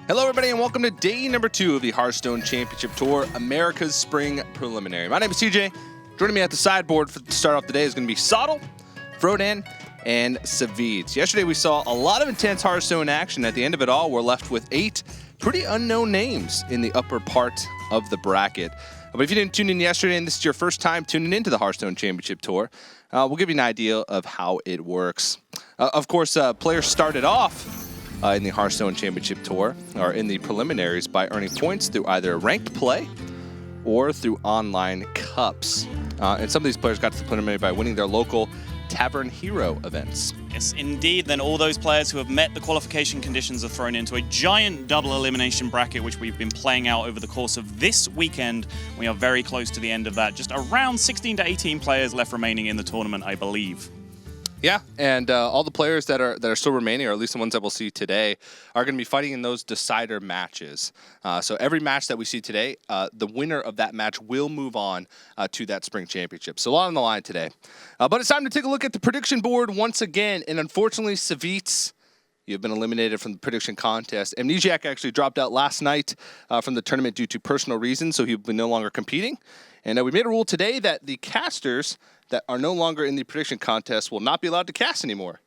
Hello, everybody, and welcome to day number 2 of the Hearthstone Championship Tour, America's Spring Preliminary. My name is TJ. Joining me at the sideboard to start off the day is going to be Sottle, Frodan, and Savids. Yesterday, we saw a lot of intense Hearthstone action. At the end of it all, we're left with 8 pretty unknown names in the upper part of the bracket. But if you didn't tune in yesterday and this is your first time tuning into the Hearthstone Championship Tour, we'll give you an idea of how it works. Of course, players started off in the Hearthstone Championship Tour, or in the preliminaries, by earning points through either ranked play or through online cups. And some of these players got to the preliminary by winning their local Tavern Hero events. Yes, indeed. Then all those players who have met the qualification conditions are thrown into a giant double elimination bracket, which we've been playing out over the course of this weekend. We are very close to the end of that. Just around 16 to 18 players left remaining in the tournament, I believe. Yeah, and all the players that are still remaining, or at least the ones that we'll see today, are going to be fighting in those decider matches. So every match that we see today, the winner of that match will move on to that Spring Championship. So a lot on the line today. But it's time to take a look at the prediction board once again. And unfortunately, Savids, you've been eliminated from the prediction contest. Amnesiac actually dropped out last night from the tournament due to personal reasons, so he'll be no longer competing. And we made a rule today that the casters that are no longer in the prediction contest will not be allowed to cast anymore.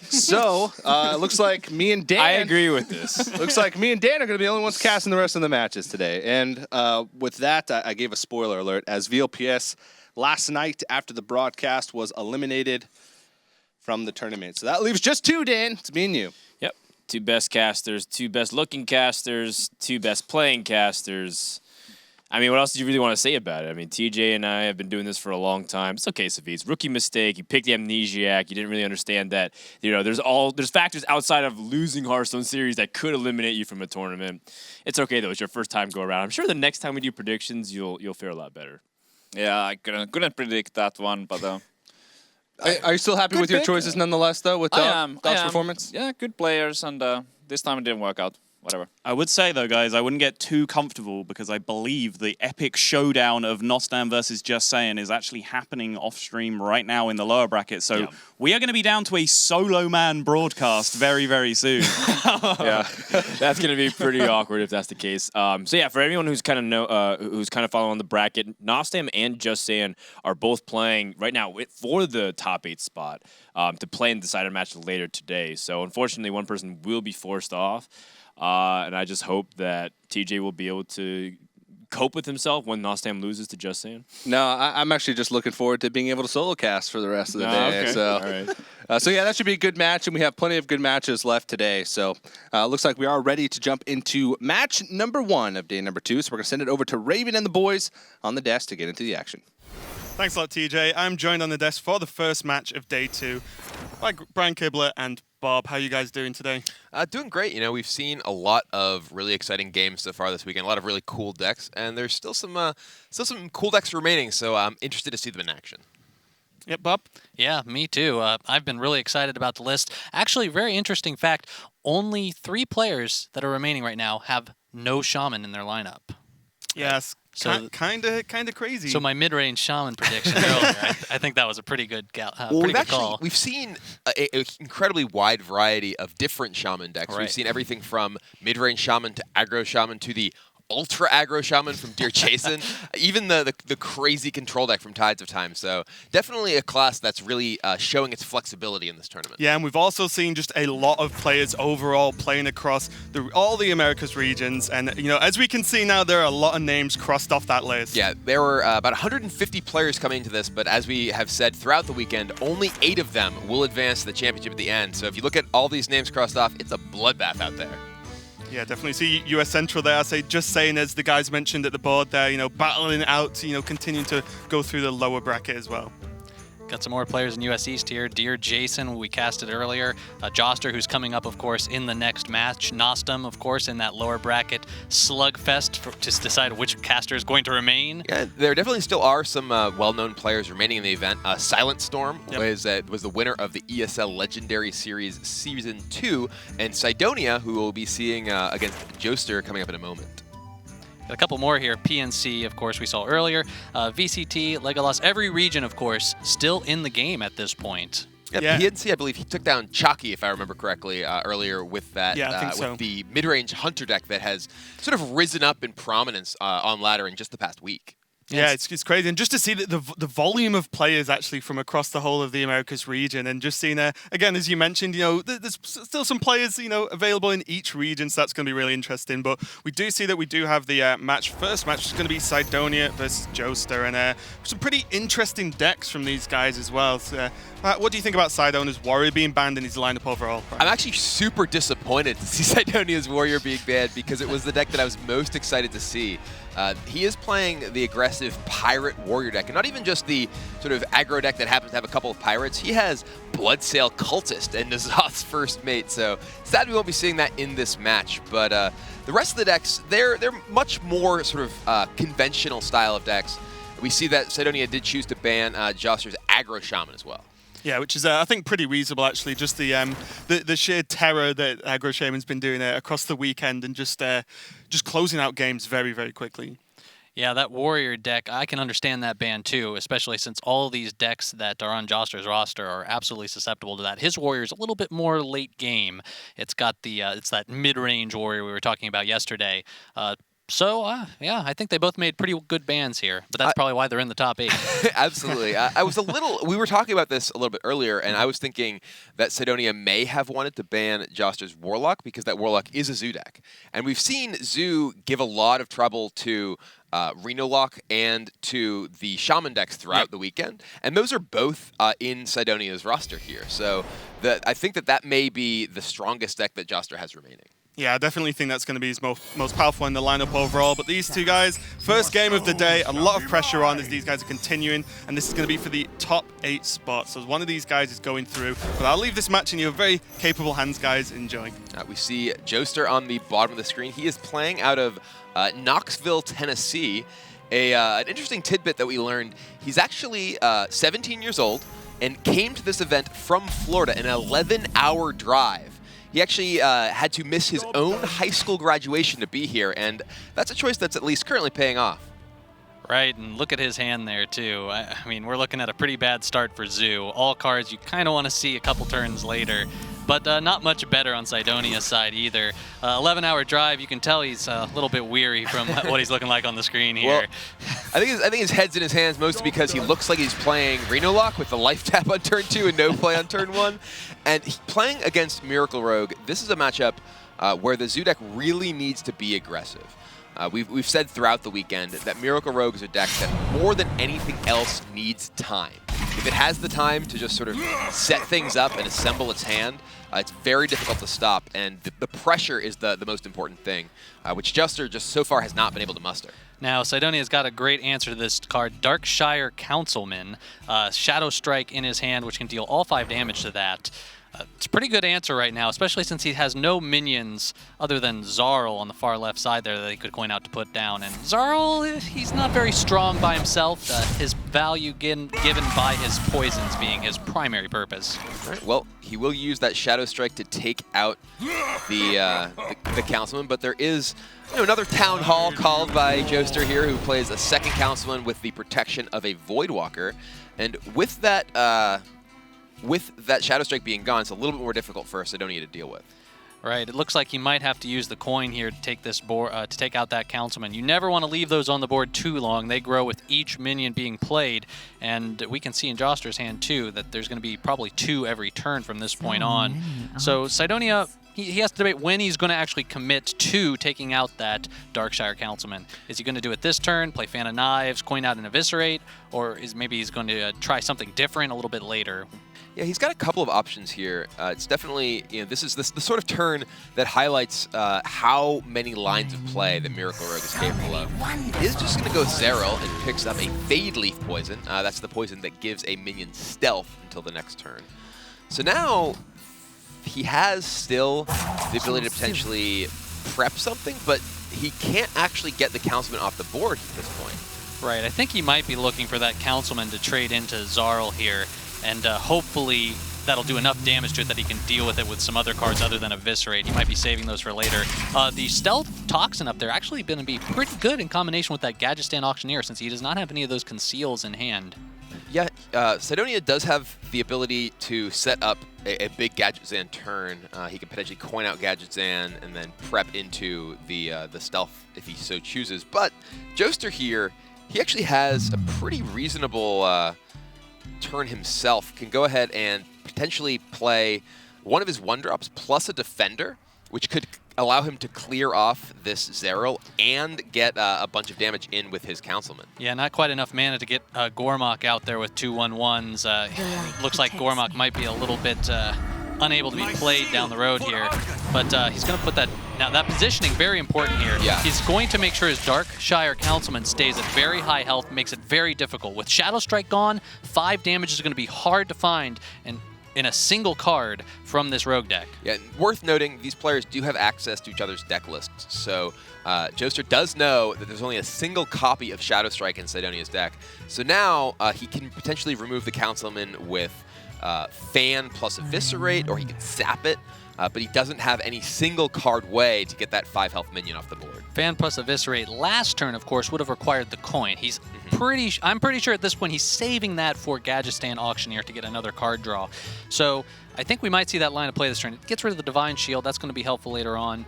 So, it looks like me and Dan... I agree with this. Looks like me and Dan are going to be the only ones casting the rest of the matches today. And with that, I gave a spoiler alert, as VLPS last night after the broadcast was eliminated from the tournament. So that leaves just 2, Dan. It's me and you. Yep. 2 best casters, 2 best looking casters, 2 best playing casters. I mean, what else do you really want to say about it? I mean, TJ and I have been doing this for a long time. It's okay, Savids. Rookie mistake. You picked the Amnesiac. You didn't really understand that. You know, there's factors outside of losing Hearthstone series that could eliminate you from a tournament. It's okay though. It's your first time go around. I'm sure the next time we do predictions, you'll fare a lot better. Yeah, I couldn't predict that one, but Are you still happy with your choices nonetheless, though, with Dog's performance? Yeah, good players, and this time it didn't work out. Whatever. I would say, though, guys, I wouldn't get too comfortable because I believe the epic showdown of Nostam versus Just Saying is actually happening off-stream right now in the lower bracket. So we are going to be down to a solo man broadcast very, very soon. Yeah, that's going to be pretty awkward if that's the case. So yeah, for everyone who's kind of following the bracket, Nostam and Just Saying are both playing right now for the top 8 spot to play in the decider match later today. So unfortunately, one person will be forced off. And I just hope that TJ will be able to cope with himself when Nostam loses to Just Saying. No, I'm actually just looking forward to being able to solo cast for the rest of the day. Okay. So, all right. So yeah, that should be a good match, and we have plenty of good matches left today. So looks like we are ready to jump into match number 1 of day number 2. So we're going to send it over to Raven and the boys on the desk to get into the action. Thanks a lot, TJ. I'm joined on the desk for the first match of day 2 by Brian Kibler and Bob. How are you guys doing today? Doing great. You know, we've seen a lot of really exciting games so far this weekend, a lot of really cool decks, and there's still some cool decks remaining, so I'm interested to see them in action. Yep, Bob? Yeah, me too. I've been really excited about the list. Actually, very interesting fact, only 3 players that are remaining right now have no Shaman in their lineup. Yes, So kind of crazy. So my mid-range Shaman prediction earlier, I think that was a pretty good call. We've seen an incredibly wide variety of different Shaman decks. Right. We've seen everything from mid-range Shaman to aggro Shaman to the ultra aggro Shaman from Dear Jason, even the crazy control deck from Tides of Time. So definitely a class that's really showing its flexibility in this tournament. Yeah, and we've also seen just a lot of players overall playing across all the Americas regions. And, you know, as we can see now, there are a lot of names crossed off that list. Yeah, there were about 150 players coming into this, but as we have said throughout the weekend, only 8 of them will advance to the championship at the end. So if you look at all these names crossed off, it's a bloodbath out there. Yeah, definitely see US Central there. I say Just Saying, as the guys mentioned at the board there, you know, battling out, you know, continuing to go through the lower bracket as well. Got some more players in US East here. Dear Jason, we casted earlier. Joster, who's coming up, of course, in the next match. Nostam, of course, in that lower bracket slugfest to decide which caster is going to remain. Yeah, there definitely still are some well-known players remaining in the event. Silent Storm was the winner of the ESL Legendary Series Season 2, and Cydonia, who we'll be seeing against Joster coming up in a moment. Got a couple more here. PNC, of course, we saw earlier. VCT, Legolas, every region, of course, still in the game at this point. Yeah, PNC, I believe he took down Chalky, if I remember correctly, earlier with that. Yeah, I think so. With the mid-range Hunter deck that has sort of risen up in prominence on ladder in just the past week. Yeah, it's crazy. And just to see the volume of players actually from across the whole of the Americas region, and just seeing, again, as you mentioned, there's still some players, available in each region, so that's going to be really interesting. But we do see that we do have the first match is going to be Cydonia versus Joster, and some pretty interesting decks from these guys as well. So, what do you think about Cydonia's Warrior being banned in his lineup overall? I'm actually super disappointed to see Cydonia's Warrior being banned because it was the deck that I was most excited to see. He is playing the aggressive Pirate Warrior deck, and not even just the sort of aggro deck that happens to have a couple of pirates. He has Bloodsail Cultist and N'Zoth's first mate, so sad we won't be seeing that in this match. But the rest of the decks, they're much more sort of conventional style of decks. We see that Cydonia did choose to ban Joster's Aggro Shaman as well. Yeah, which is, I think, pretty reasonable, actually. Just the sheer terror that Aggro Shaman's been doing across the weekend, and just closing out games very, very quickly. Yeah, that Warrior deck, I can understand that ban too, especially since all these decks that are on Joster's roster are absolutely susceptible to that. His Warrior's a little bit more late game. It's got the it's that mid-range Warrior we were talking about yesterday. Yeah, I think they both made pretty good bans here, but that's probably why they're in the top 8. Absolutely. We were talking about this a little bit earlier, and I was thinking that Cydonia may have wanted to ban Joster's Warlock because that Warlock is a Zoo deck. And we've seen Zoo give a lot of trouble to Renolock and to the Shaman decks throughout the weekend, and those are both in Cydonia's roster here. So I think that may be the strongest deck that Joster has remaining. Yeah, I definitely think that's going to be his most powerful in the lineup overall. But these two guys, first game of the day, a lot of pressure on as these guys are continuing, and this is going to be for the top 8 spots. So one of these guys is going through, but I'll leave this match in your very capable hands, guys. Enjoy. We see Joster on the bottom of the screen. He is playing out of Knoxville, Tennessee. An interesting tidbit that we learned, he's actually 17 years old and came to this event from Florida, an 11-hour drive. He actually had to miss his own high school graduation to be here, and that's a choice that's at least currently paying off. Right, and look at his hand there, too. I mean, we're looking at a pretty bad start for Zoo. All cards you kind of want to see a couple turns later, but not much better on Cydonia's side either. 11-hour drive, you can tell he's a little bit weary from what he's looking like on the screen here. Well, I think his head's in his hands mostly because he looks like he's playing Renolock with the life tap on turn 2 and no play on turn 1. And playing against Miracle Rogue, this is a matchup where the Zoo deck really needs to be aggressive. We've said throughout the weekend that Miracle Rogue is a deck that more than anything else needs time. If it has the time to just sort of set things up and assemble its hand, it's very difficult to stop, and the pressure is the most important thing, which Joster just so far has not been able to muster. Now, Cydonia's got a great answer to this card, Darkshire Councilman. Shadow Strike in his hand, which can deal all 5 damage to that. It's a pretty good answer right now, especially since he has no minions other than Zarl on the far left side there that he could coin out to put down. And Zarl, he's not very strong by himself. His value given by his poisons being his primary purpose. All right, well, he will use that Shadow Strike to take out the Councilman, but there is another Town Hall called by Joster here, who plays a second Councilman with the protection of a Voidwalker. And with that Shadow Strike being gone, it's a little bit more difficult for Cydonia to deal with. Right, it looks like he might have to use the coin here to take this board, to take out that Councilman. You never want to leave those on the board too long. They grow with each minion being played, and we can see in Joster's hand too that there's going to be probably 2 every turn from this point on. So Cydonia, he has to debate when he's going to actually commit to taking out that Darkshire Councilman. Is he going to do it this turn, play Fan of Knives, coin out and Eviscerate, or maybe he's going to try something different a little bit later? Yeah, he's got a couple of options here. It's definitely, this is the sort of turn that highlights how many lines of play that Miracle Rogue is capable of. He's just going to go Zeril and picks up a Fade Leaf Poison. That's the poison that gives a minion stealth until the next turn. So now he has still the ability to potentially prep something, but he can't actually get the Councilman off the board at this point. Right, I think he might be looking for that Councilman to trade into Zarl here. And hopefully that'll do enough damage to it that he can deal with it with some other cards other than Eviscerate. He might be saving those for later. The Stealth Toxin up there actually going to be pretty good in combination with that Gadgetzan Auctioneer, since he does not have any of those conceals in hand. Yeah, Cydonia does have the ability to set up a big Gadget Zan turn. He can potentially coin out Gadget Zan and then prep into the stealth if he so chooses. But Joster here, he actually has a pretty reasonable turn himself. Can go ahead and potentially play one of his 1-drops plus a Defender, which could allow him to clear off this Zeril and get a bunch of damage in with his Councilman. Yeah, not quite enough mana to get Gormok out there with 2 1/1s. Looks like Gormok might be a little bit unable to be played down the road here, but he's going to put that. Now, that positioning, very important here. Yeah. He's going to make sure his Darkshire Councilman stays at very high health, makes it very difficult. With Shadow Strike gone, 5 damage is going to be hard to find and in a single card from this rogue deck. Yeah, worth noting, these players do have access to each other's deck lists. So Joster does know that there's only a single copy of Shadow Strike in Cydonia's deck. So now he can potentially remove the Councilman with Fan plus Eviscerate, or he can sap it. But he doesn't have any single card way to get that 5 health minion off the board. Fan plus Eviscerate last turn, of course, would have required the coin. He's I'm pretty sure at this point he's saving that for Gadgetzan Auctioneer to get another card draw. So I think we might see that line of play this turn. It gets rid of the Divine Shield. That's going to be helpful later on.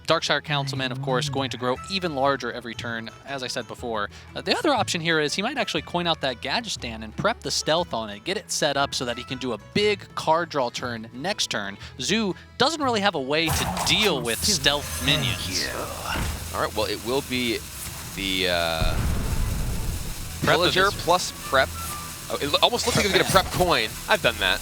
Darkshire Councilman, of course, going to grow even larger every turn, as I said before. The other option here is he might actually coin out that Gadgetzan and prep the stealth on it, get it set up so that he can do a big card draw turn next turn. Zoo doesn't really have a way to deal with stealth minions. All right, well, it will be the Pillager plus prep. Oh, it almost looks like he was going to prep coin. I've done that.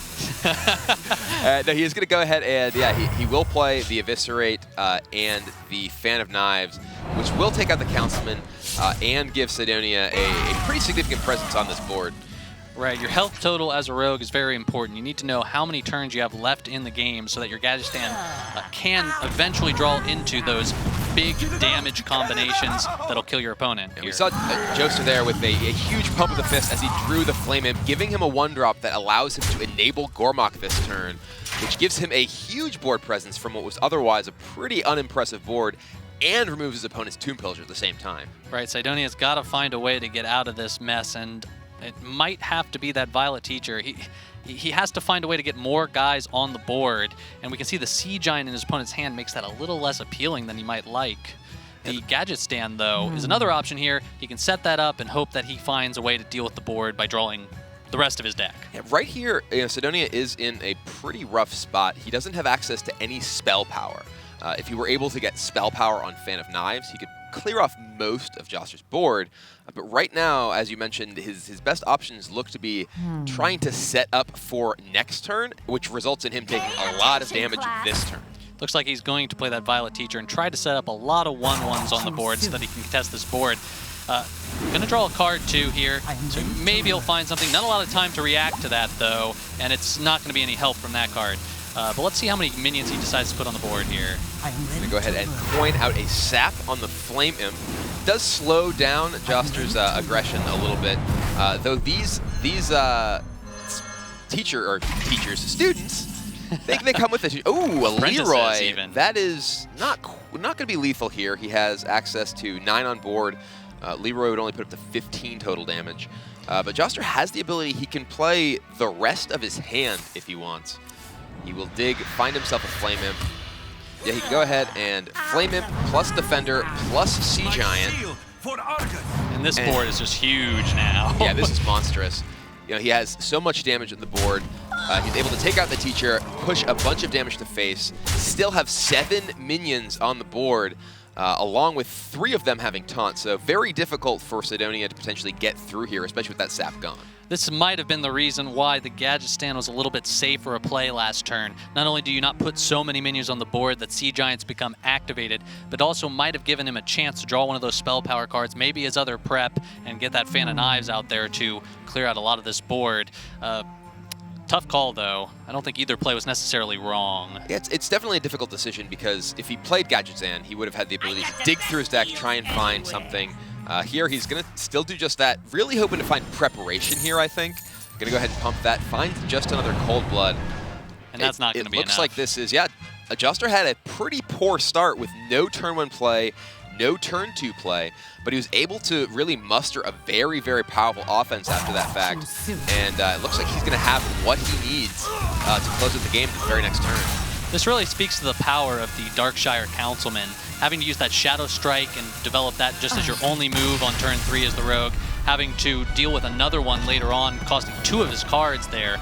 No, he is going to go ahead and, yeah, he will play the Eviscerate and the Fan of Knives, which will take out the Councilman and give Cydonia a pretty significant presence on this board. Right, your health total as a rogue is very important. You need to know how many turns you have left in the game so that your Gadgetzan can eventually draw into those big damage combinations that'll kill your opponent. And we saw Joster there with a huge pump of the fist as he drew the Flame Imp, giving him a 1-drop that allows him to enable Gormok this turn, which gives him a huge board presence from what was otherwise a pretty unimpressive board, and removes his opponent's Tomb Pillager at the same time. Right, Cydonia's got to find a way to get out of this mess, and it might have to be that Violet Teacher. He has to find a way to get more guys on the board, and we can see the Sea Giant in his opponent's hand makes that a little less appealing than he might like. The Gadgetzan, though, is another option here. He can set that up and hope that he finds a way to deal with the board by drawing the rest of his deck. Yeah, right here, Cydonia is in a pretty rough spot. He doesn't have access to any spell power. If he were able to get spell power on Fan of Knives, he could clear off most of Joster's board. But right now, as you mentioned, his best options look to be trying to set up for next turn, which results in him taking a lot of damage this turn. Looks like he's going to play that Violet Teacher and try to set up a lot of 1/1s on the board so that he can contest this board. Gonna draw a card too here, so maybe he'll find something. Not a lot of time to react to that though, and it's not gonna be any help from that card. But let's see how many minions he decides to put on the board here. I'm gonna go ahead and coin out a sap on the Flame Imp. Does slow down Joster's aggression a little bit, though these students, they come with it. Oh, a Leroy. Even. That is not gonna be lethal here. He has access to 9 on board. Leroy would only put up to 15 total damage. But Joster has the ability, he can play the rest of his hand if he wants. He will find himself a Flame Imp. Yeah, he can go ahead and Flame Imp plus Defender plus Sea Giant. And this board is just huge now. Yeah, this is monstrous. You know, he has so much damage on the board. He's able to take out the Teacher, push a bunch of damage to face, still have 7 minions on the board, along with 3 of them having taunt. So very difficult for Cydonia to potentially get through here, especially with that sap gone. This might have been the reason why the Gadgetzan was a little bit safer a play last turn. Not only do you not put so many minions on the board that Sea Giants become activated, but also might have given him a chance to draw one of those spell power cards, maybe his other prep, and get that Fan of Knives out there to clear out a lot of this board. Tough call, though. I don't think either play was necessarily wrong. Yeah, it's definitely a difficult decision because if he played Gadgetzan, he would have had the ability to dig through his deck, try and find something. Here, he's going to still do just that. Really hoping to find preparation here, I think. Going to go ahead and pump that. Finds just another Cold Blood. And that's not going to be enough. It looks like this is, yeah, Joster had a pretty poor start with no turn 1 play, no turn 2 play, but he was able to really muster a very, very powerful offense after that fact. And it looks like he's going to have what he needs to close out the game the very next turn. This really speaks to the power of the Darkshire Councilman. Having to use that Shadow Strike and develop that just as your only move on turn 3 as the Rogue, having to deal with another one later on, costing 2 of his cards there.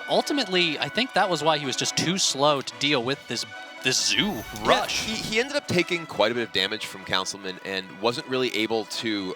Ultimately, I think that was why he was just too slow to deal with this Zoo rush. Yeah, he ended up taking quite a bit of damage from Councilman and wasn't really able to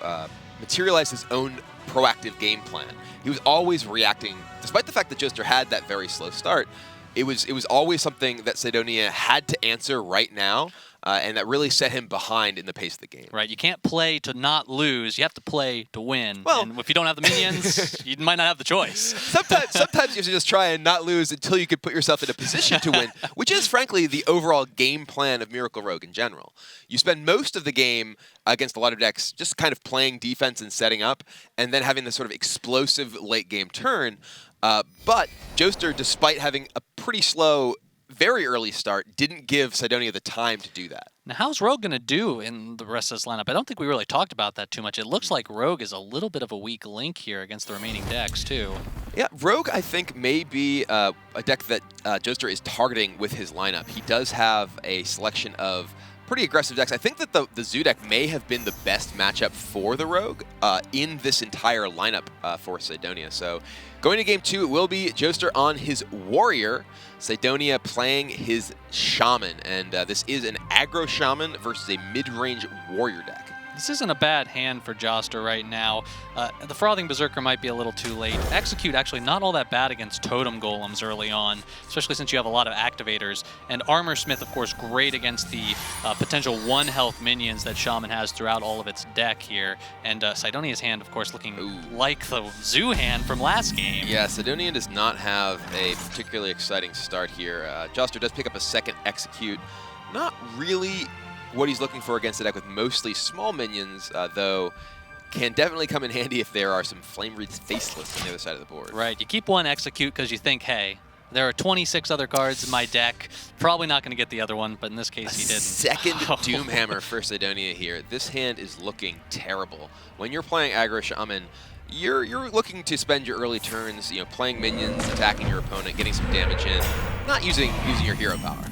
materialize his own proactive game plan. He was always reacting, despite the fact that Joster had that very slow start. It was always something that Cydonia had to answer right now, and that really set him behind in the pace of the game. Right, you can't play to not lose, you have to play to win. Well, and if you don't have the minions, you might not have the choice. Sometimes you have to just try and not lose until you can put yourself in a position to win, which is frankly the overall game plan of Miracle Rogue in general. You spend most of the game against a lot of decks just kind of playing defense and setting up, and then having this sort of explosive late game turn. But Joster, despite having a pretty slow, very early start, didn't give Cydonia the time to do that. Now, how's Rogue going to do in the rest of this lineup? I don't think we really talked about that too much. It looks like Rogue is a little bit of a weak link here against the remaining decks, too. Yeah, Rogue, I think, may be a deck that Joster is targeting with his lineup. He does have a selection of pretty aggressive decks. I think that the Zoo deck may have been the best matchup for the Rogue in this entire lineup for Cydonia. So going to game 2, it will be Joster on his Warrior, Cydonia playing his Shaman. And this is an aggro Shaman versus a mid-range Warrior deck. This isn't a bad hand for Joster right now. The Frothing Berserker might be a little too late. Execute actually not all that bad against Totem Golems early on, especially since you have a lot of activators. And Armor Smith, of course, great against the potential 1 health minions that Shaman has throughout all of its deck here. And Cydonia's hand, of course, looking like the Zoo hand from last game. Yeah, Cydonia does not have a particularly exciting start here. Joster does pick up a second Execute. Not really what he's looking for against a deck with mostly small minions, though can definitely come in handy if there are some Flame Wreaths Faceless on the other side of the board. Right, you keep one Execute because you think, hey, there are 26 other cards in my deck. Probably not going to get the other one, but in this case, he didn't. Second Doomhammer for Cydonia here. This hand is looking terrible. When you're playing aggro Shaman, you're looking to spend your early turns, playing minions, attacking your opponent, getting some damage in, not using your hero power.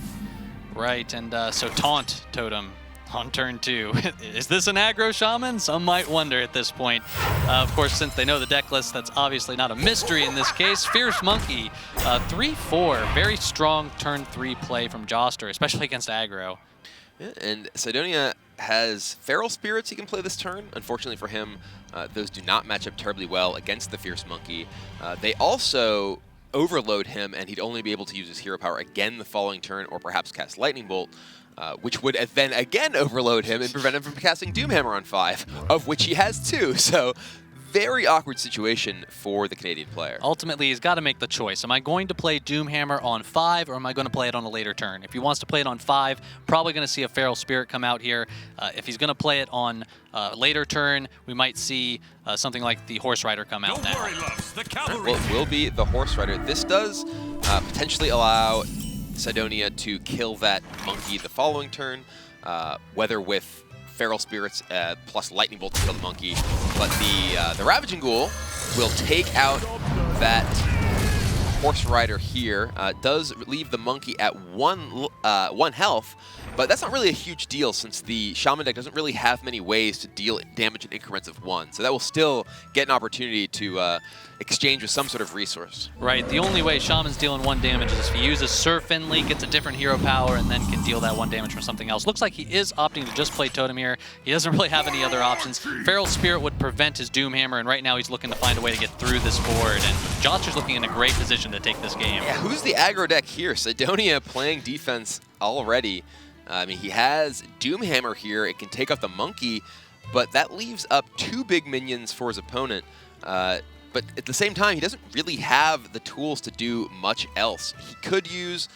Right, and so Taunt Totem on turn 2. Is this an aggro Shaman? Some might wonder at this point. Of course, since they know the deck list, that's obviously not a mystery in this case. Fierce Monkey, 3-4. Very strong turn 3 play from Joster, especially against aggro. Yeah, and Cydonia has Feral Spirits he can play this turn. Unfortunately for him, those do not match up terribly well against the Fierce Monkey. They also overload him, and he'd only be able to use his hero power again the following turn, or perhaps cast Lightning Bolt, which would then again overload him and prevent him from casting Doomhammer on 5, of which he has 2. So very awkward situation for the Canadian player. Ultimately, he's got to make the choice. Am I going to play Doomhammer on 5, or am I going to play it on a later turn? If he wants to play it on 5, probably going to see a Feral Spirit come out here. If he's going to play it on later turn, we might see something like the Horse Rider come out now. Well, it will be the Horse Rider. This does potentially allow Cydonia to kill that monkey the following turn, whether with Feral Spirits plus Lightning Bolt to kill the monkey. But the Ravaging Ghoul will take out that Horse Rider here. Does leave the monkey at 1 health, but that's not really a huge deal since the Shaman deck doesn't really have many ways to deal damage in increments of 1. So that will still get an opportunity to exchange with some sort of resource. Right, the only way Shaman's dealing 1 damage is if he uses Sir Finley, gets a different hero power, and then can deal that 1 damage from something else. Looks like he is opting to just play Totem here. He doesn't really have any other options. Feral Spirit would prevent his Doomhammer, and right now he's looking to find a way to get through this board, and Joster's looking in a great position to take this game. Yeah, who's the aggro deck here? Cydonia playing defense already. I mean, he has Doomhammer here. It can take out the monkey, but that leaves up 2 big minions for his opponent. but at the same time, he doesn't really have the tools to do much else. He could use,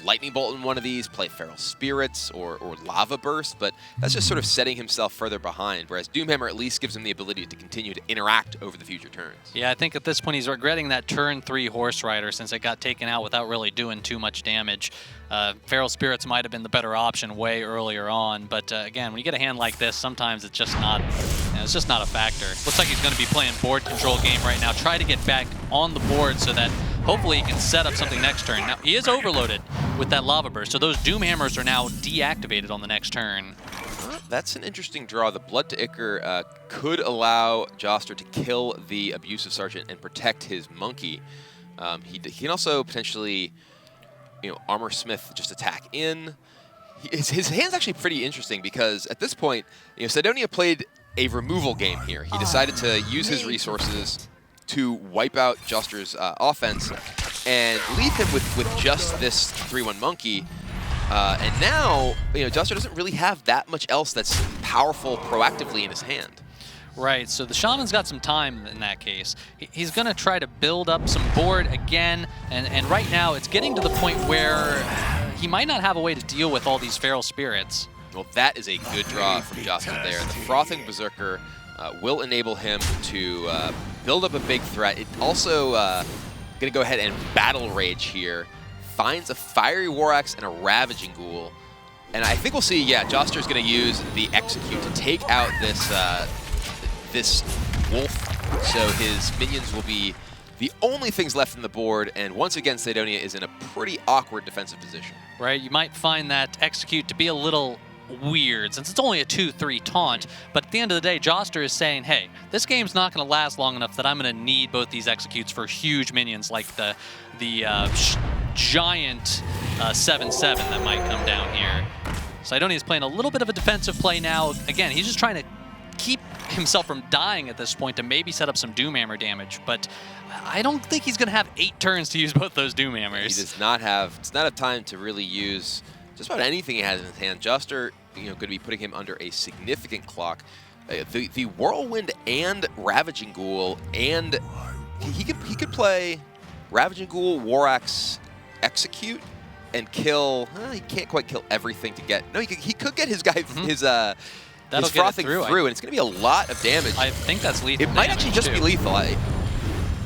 Lightning Bolt in one of these, play Feral Spirits or Lava Burst, but that's just sort of setting himself further behind, whereas Doomhammer at least gives him the ability to continue to interact over the future turns. Yeah, I think at this point he's regretting that turn 3 Horse Rider since it got taken out without really doing too much damage. Feral Spirits might have been the better option way earlier on, but again, when you get a hand like this, sometimes it's just not, it's just not a factor. Looks like he's going to be playing board control game right now. Try to get back on the board so that hopefully he can set up something next turn. Now, he is overloaded with that Lava Burst, so those Doomhammers are now deactivated on the next turn. That's an interesting draw. The Blood to Ichor could allow Joster to kill the Abusive Sergeant and protect his Monkey. He can also potentially, Armor Smith just attack in. His hand's actually pretty interesting because at this point, Cydonia played a removal game here. He decided to use his resources to wipe out Joster's offense and leave him with just this 3/1 Monkey. And now, Joster doesn't really have that much else that's powerful proactively in his hand. Right, so the Shaman's got some time in that case. He's going to try to build up some board again, and right now it's getting to the point where he might not have a way to deal with all these Feral Spirits. Well, that is a good draw from Joster there. The Frothing Berserker will enable him to build up a big threat. It also going to go ahead and Battle Rage here. Finds a Fiery War Axe and a Ravaging Ghoul. And I think we'll see, Joster's going to use the Execute to take out this wolf, so his minions will be the only things left in the board, and once again, Cydonia is in a pretty awkward defensive position. Right, you might find that Execute to be a little weird since it's only a 2/3 taunt, but at the end of the day, Joster is saying, hey, this game's not going to last long enough that I'm going to need both these Executes for huge minions like the giant 7/7 that might come down here. Cydonia is playing a little bit of a defensive play now. Again, he's just trying to keep himself from dying at this point to maybe set up some Doomhammer damage, but I don't think he's going to have 8 turns to use both those Doomhammers. He does not have time to really use just about anything he has in his hand. Joster, going to be putting him under a significant clock. The Whirlwind and Ravaging Ghoul, and he could play Ravaging Ghoul, War Axe, Execute, and kill. He can't quite kill everything to get. No, he could get his guy his Frothing through, and it's going to be a lot of damage. I think that's lethal. It might actually just be lethal.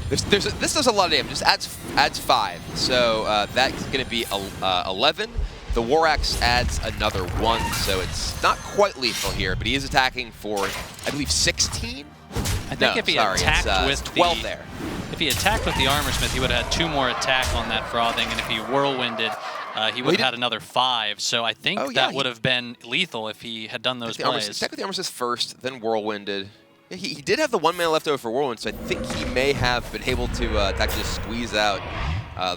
This does a lot of damage. Just adds 5, so that's going to be 11. The War Axe adds another 1, so it's not quite lethal here, but he is attacking for, I believe, 16. I think if he attacked with 12 there. If he attacked with the Armor Smith, he would have had 2 more attack on that Frothing, and if he Whirlwinded, he would have had another 5. So I think that would have been lethal if he had done those plays. Attack with the Armor Smith first, then Whirlwinded. Yeah, he did have the 1 mana left over for Whirlwind, so I think he may have been able to actually squeeze out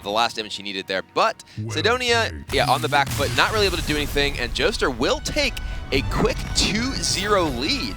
the last damage he needed there. But Cydonia, on the back foot, not really able to do anything, and Joster will take a quick 2-0 lead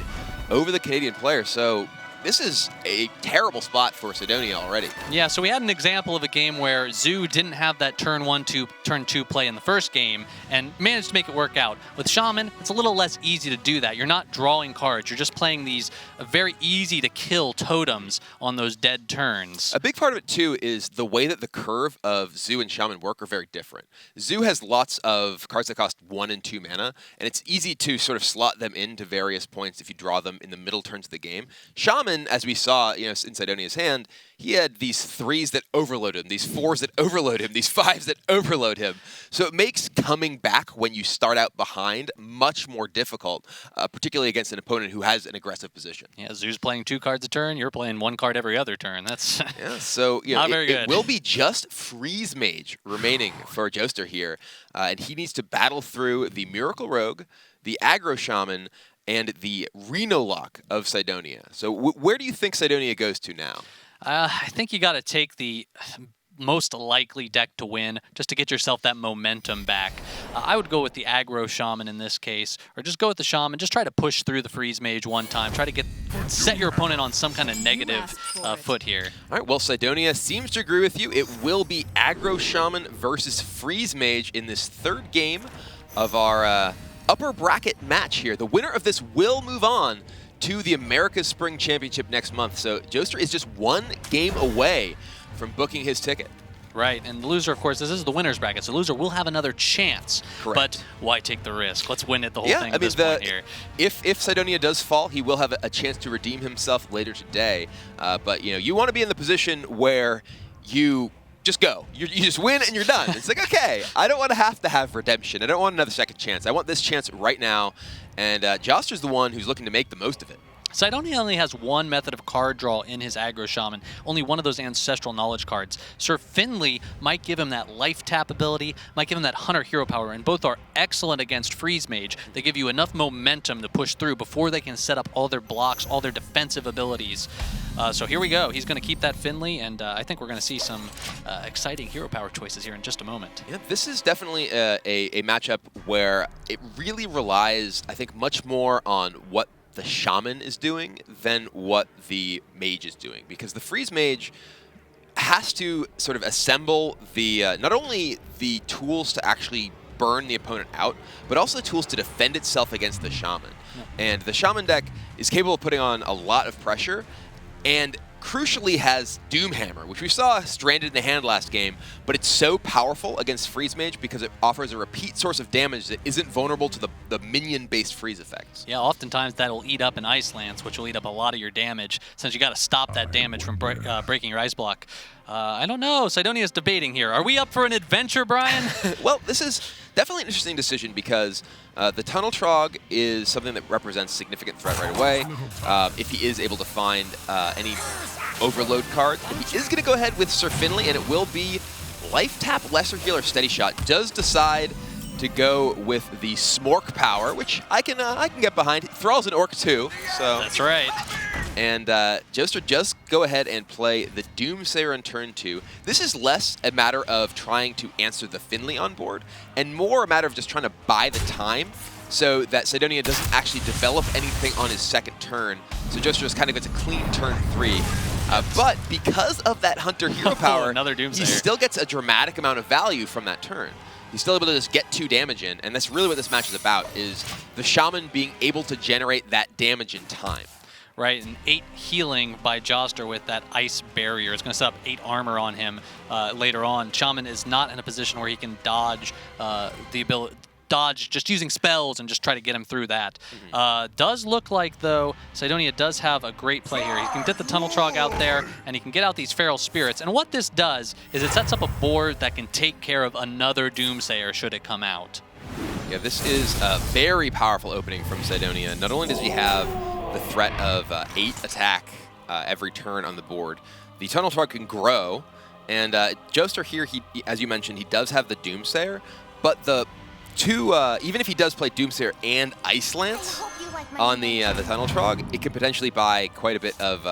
over the Canadian player. So this is a terrible spot for Cydonia already. Yeah, so we had an example of a game where Zoo didn't have that turn 1 to turn 2 play in the first game and managed to make it work out. With Shaman, it's a little less easy to do that. You're not drawing cards. You're just playing these very easy to kill totems on those dead turns. A big part of it, too, is the way that the curve of Zoo and Shaman work are very different. Zoo has lots of cards that cost 1 and 2 mana, and it's easy to sort of slot them into various points if you draw them in the middle turns of the game. Shaman, as we saw, in Cydonia's hand, he had these 3s that overload him, these 4s that overload him, these 5s that overload him. So it makes coming back when you start out behind much more difficult, particularly against an opponent who has an aggressive position. Yeah, Zoo's playing 2 cards a turn. You're playing 1 card every other turn. That's so not very good. It will be just Freeze Mage remaining for Joster here, and he needs to battle through the Miracle Rogue, the Aggro Shaman, and the Renolock of Cydonia. So where do you think Cydonia goes to now? I think you got to take the most likely deck to win just to get yourself that momentum back. I would go with the Aggro Shaman in this case, or just go with the Shaman. Just try to push through the Freeze Mage one time. Try to set your opponent on some kind of negative foot here. All right, well, Cydonia seems to agree with you. It will be Aggro Shaman versus Freeze Mage in this 3rd game of our upper bracket match here. The winner of this will move on to the America's Spring Championship next month. So Joster is just one game away from booking his ticket. Right, and the loser, of course, this is the winner's bracket, so loser will have another chance. Correct. But why take the risk? Let's win it the whole Yeah, thing I at mean, this point here. if Cydonia does fall, he will have a chance to redeem himself later today. But you want to be in the position where you just go. You just win and you're done. It's like, okay, I don't want to have redemption. I don't want another second chance. I want this chance right now. And Joster's the one who's looking to make the most of it. Cydonia only has one method of card draw in his aggro shaman, only one of those ancestral knowledge cards. Sir Finley might give him that life tap ability, might give him that hunter hero power, and both are excellent against freeze mage. They give you enough momentum to push through before they can set up all their blocks, all their defensive abilities. So here we go. He's going to keep that Finley, and I think we're going to see some exciting hero power choices here in just a moment. Yeah, this is definitely a matchup where it really relies, I think, much more on what the Shaman is doing than what the Mage is doing, because the Freeze Mage has to sort of assemble the not only the tools to actually burn the opponent out, but also the tools to defend itself against the Shaman. And the Shaman deck is capable of putting on a lot of pressure, and crucially has Doomhammer, which we saw stranded in the hand last game, but it's so powerful against Freeze Mage because it offers a repeat source of damage that isn't vulnerable to the minion-based freeze effects. Yeah, oftentimes that'll eat up an Ice Lance, which will eat up a lot of your damage, since you got to stop that damage from breaking your ice block. I don't know. Cydonia's debating here. Are we up for an adventure, Brian? Well, this is definitely an interesting decision because the Tunnel Trog is something that represents significant threat right away. If he is able to find any overload cards, he is going to go ahead with Sir Finley, and it will be Life Tap, Lesser Healer, Steady Shot. Does decide to go with the Smork power, which I can get behind. Thrall's an Orc too, so That's right. And Joster just go ahead and play the Doomsayer on turn 2. This is less a matter of trying to answer the Finley on board, and more a matter of just trying to buy the time so that Cydonia doesn't actually develop anything on his second turn. So Joster just kind of gets a clean turn 3. But because of that Hunter hero power, Another Doomsayer. he still gets a dramatic amount of value from that turn. He's still able to just get 2 damage in, and that's really what this match is about, is the Shaman being able to generate that damage in time. Right, and 8 healing by Joster with that ice barrier. It's going to set up 8 armor on him later on. Shaman is not in a position where he can dodge the ability. Dodge just using spells and just try to get him through that. Does look like, though, Cydonia does have a great play here. He can get the Tunnel Trog out there, and he can get out these Feral Spirits. And what this does is it sets up a board that can take care of another Doomsayer should it come out. Yeah, this is a very powerful opening from Cydonia. Not only does he have the threat of 8 attack every turn on the board, the Tunnel Trog can grow, and Joster here, he, as you mentioned, he does have the Doomsayer, but the even if he does play Doomsayer and Ice Lance on the Tunnel Trog, it could potentially buy quite a bit of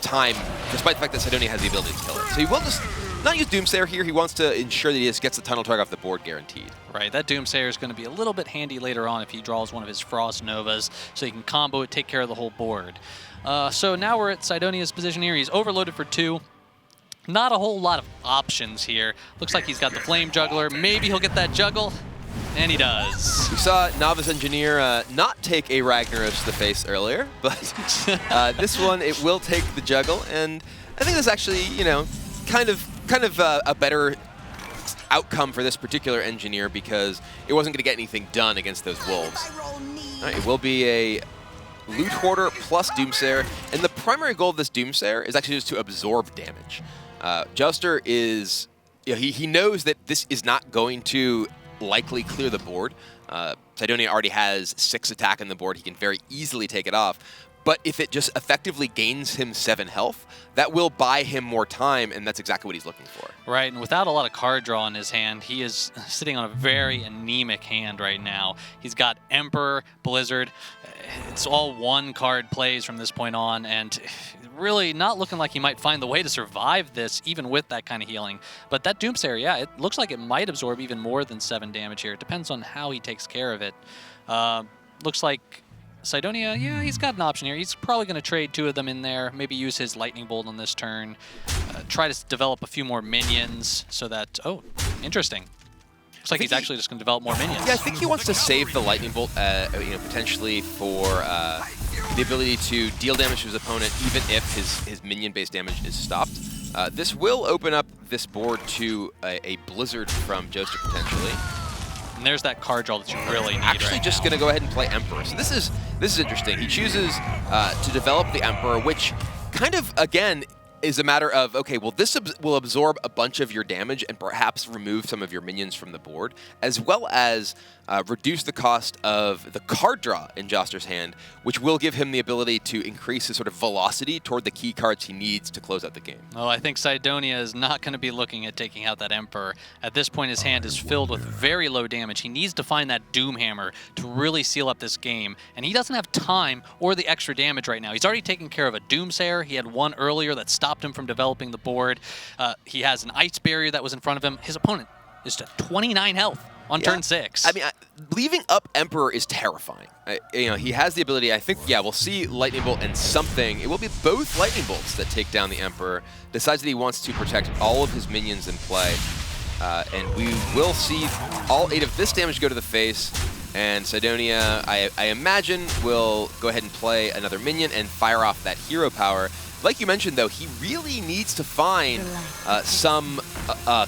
time, despite the fact that Cydonia has the ability to kill it. So he will just not use Doomsayer here. He wants to ensure that he just gets the Tunnel Trog off the board guaranteed. Right, that Doomsayer is going to be a little bit handy later on if he draws one of his Frost Novas, so he can combo it, take care of the whole board. So now we're at Cydonia's position here. He's overloaded for 2. Not a whole lot of options here. Looks like he's got the Flame Juggler. Maybe he'll get that juggle, and he does. We saw Novice Engineer not take a Ragnaros to the face earlier, but this one, it will take the juggle, and I think that's actually, you know, kind of a better outcome for this particular Engineer because it wasn't going to get anything done against those wolves. All right, it will be a Loot Hoarder plus Doomsayer, and the primary goal of this Doomsayer is actually just to absorb damage. Joster is, you know, he knows that this is not going to likely clear the board. Cydonia already has 6 attack on the board. He can very easily take it off. But if it just effectively gains him 7 health, that will buy him more time, and that's exactly what he's looking for. Right, and without a lot of card draw in his hand, he is sitting on a very anemic hand right now. He's got Emperor, Blizzard. It's all 1-card plays from this point on, and really not looking like he might find the way to survive this, even with that kind of healing. But that Doomsayer, yeah, it looks like it might absorb even more than 7 damage here. It depends on how he takes care of it. Looks like Cydonia, yeah, he's got an option here. He's probably going to trade 2 of them in there, maybe use his Lightning Bolt on this turn, try to develop a few more minions so that, oh, interesting. Looks like he's actually just going to develop more minions. Yeah, I think he wants to save the Lightning Bolt, potentially for the ability to deal damage to his opponent, even if his minion-based damage is stopped. This will open up this board to a Blizzard from Joster, potentially. And there's that card draw that you really need Actually, right just now. going to go ahead and play Emperor. So this is interesting. He chooses to develop the Emperor, which kind of, again, is a matter of, okay, well, this will absorb a bunch of your damage and perhaps remove some of your minions from the board, as well as reduce the cost of the card draw in Joster's hand, which will give him the ability to increase his sort of velocity toward the key cards he needs to close out the game. Well, I think Cydonia is not going to be looking at taking out that Emperor. At this point, his hand is filled with very low damage. He needs to find that Doom Hammer to really seal up this game, and he doesn't have time or the extra damage right now. He's already taken care of a Doomsayer. He had one earlier that stopped him from developing the board. He has an Ice Barrier that was in front of him. His opponent is to 29 health on turn 6. I mean, leaving up Emperor is terrifying. He has the ability, I think, yeah, we'll see Lightning Bolt and something. It will be both Lightning Bolts that take down the Emperor. Decides that he wants to protect all of his minions in play. And we will see all 8 of this damage go to the face. And Cydonia, I imagine, will go ahead and play another minion and fire off that hero power. Like you mentioned, though, he really needs to find some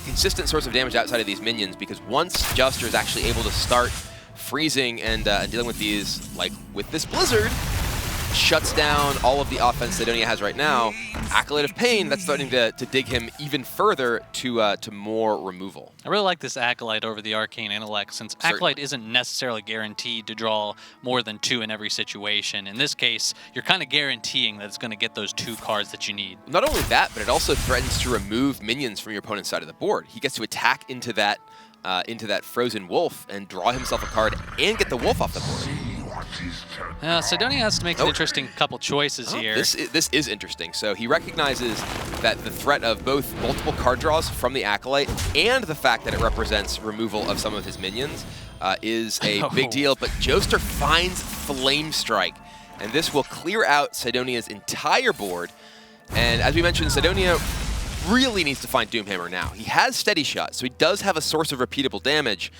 consistent source of damage outside of these minions, because once Joster is actually able to start freezing and dealing with these, like with this Blizzard, shuts down all of the offense Cydonia has right now. Acolyte of Pain, that's starting to dig him even further to more removal. I really like this Acolyte over the Arcane Intellect, since Acolyte isn't necessarily guaranteed to draw more than 2 in every situation. In this case, you're kind of guaranteeing that it's going to get those 2 cards that you need. Not only that, but it also threatens to remove minions from your opponent's side of the board. He gets to attack into that frozen wolf and draw himself a card and get the wolf off the board. Cydonia has to make an interesting couple choices here. This is interesting. So he recognizes that the threat of both multiple card draws from the Acolyte and the fact that it represents removal of some of his minions is a big deal. But Joster finds Flame Strike, and this will clear out Cydonia's entire board. And as we mentioned, Cydonia really needs to find Doomhammer now. He has Steady Shot, so he does have a source of repeatable damage.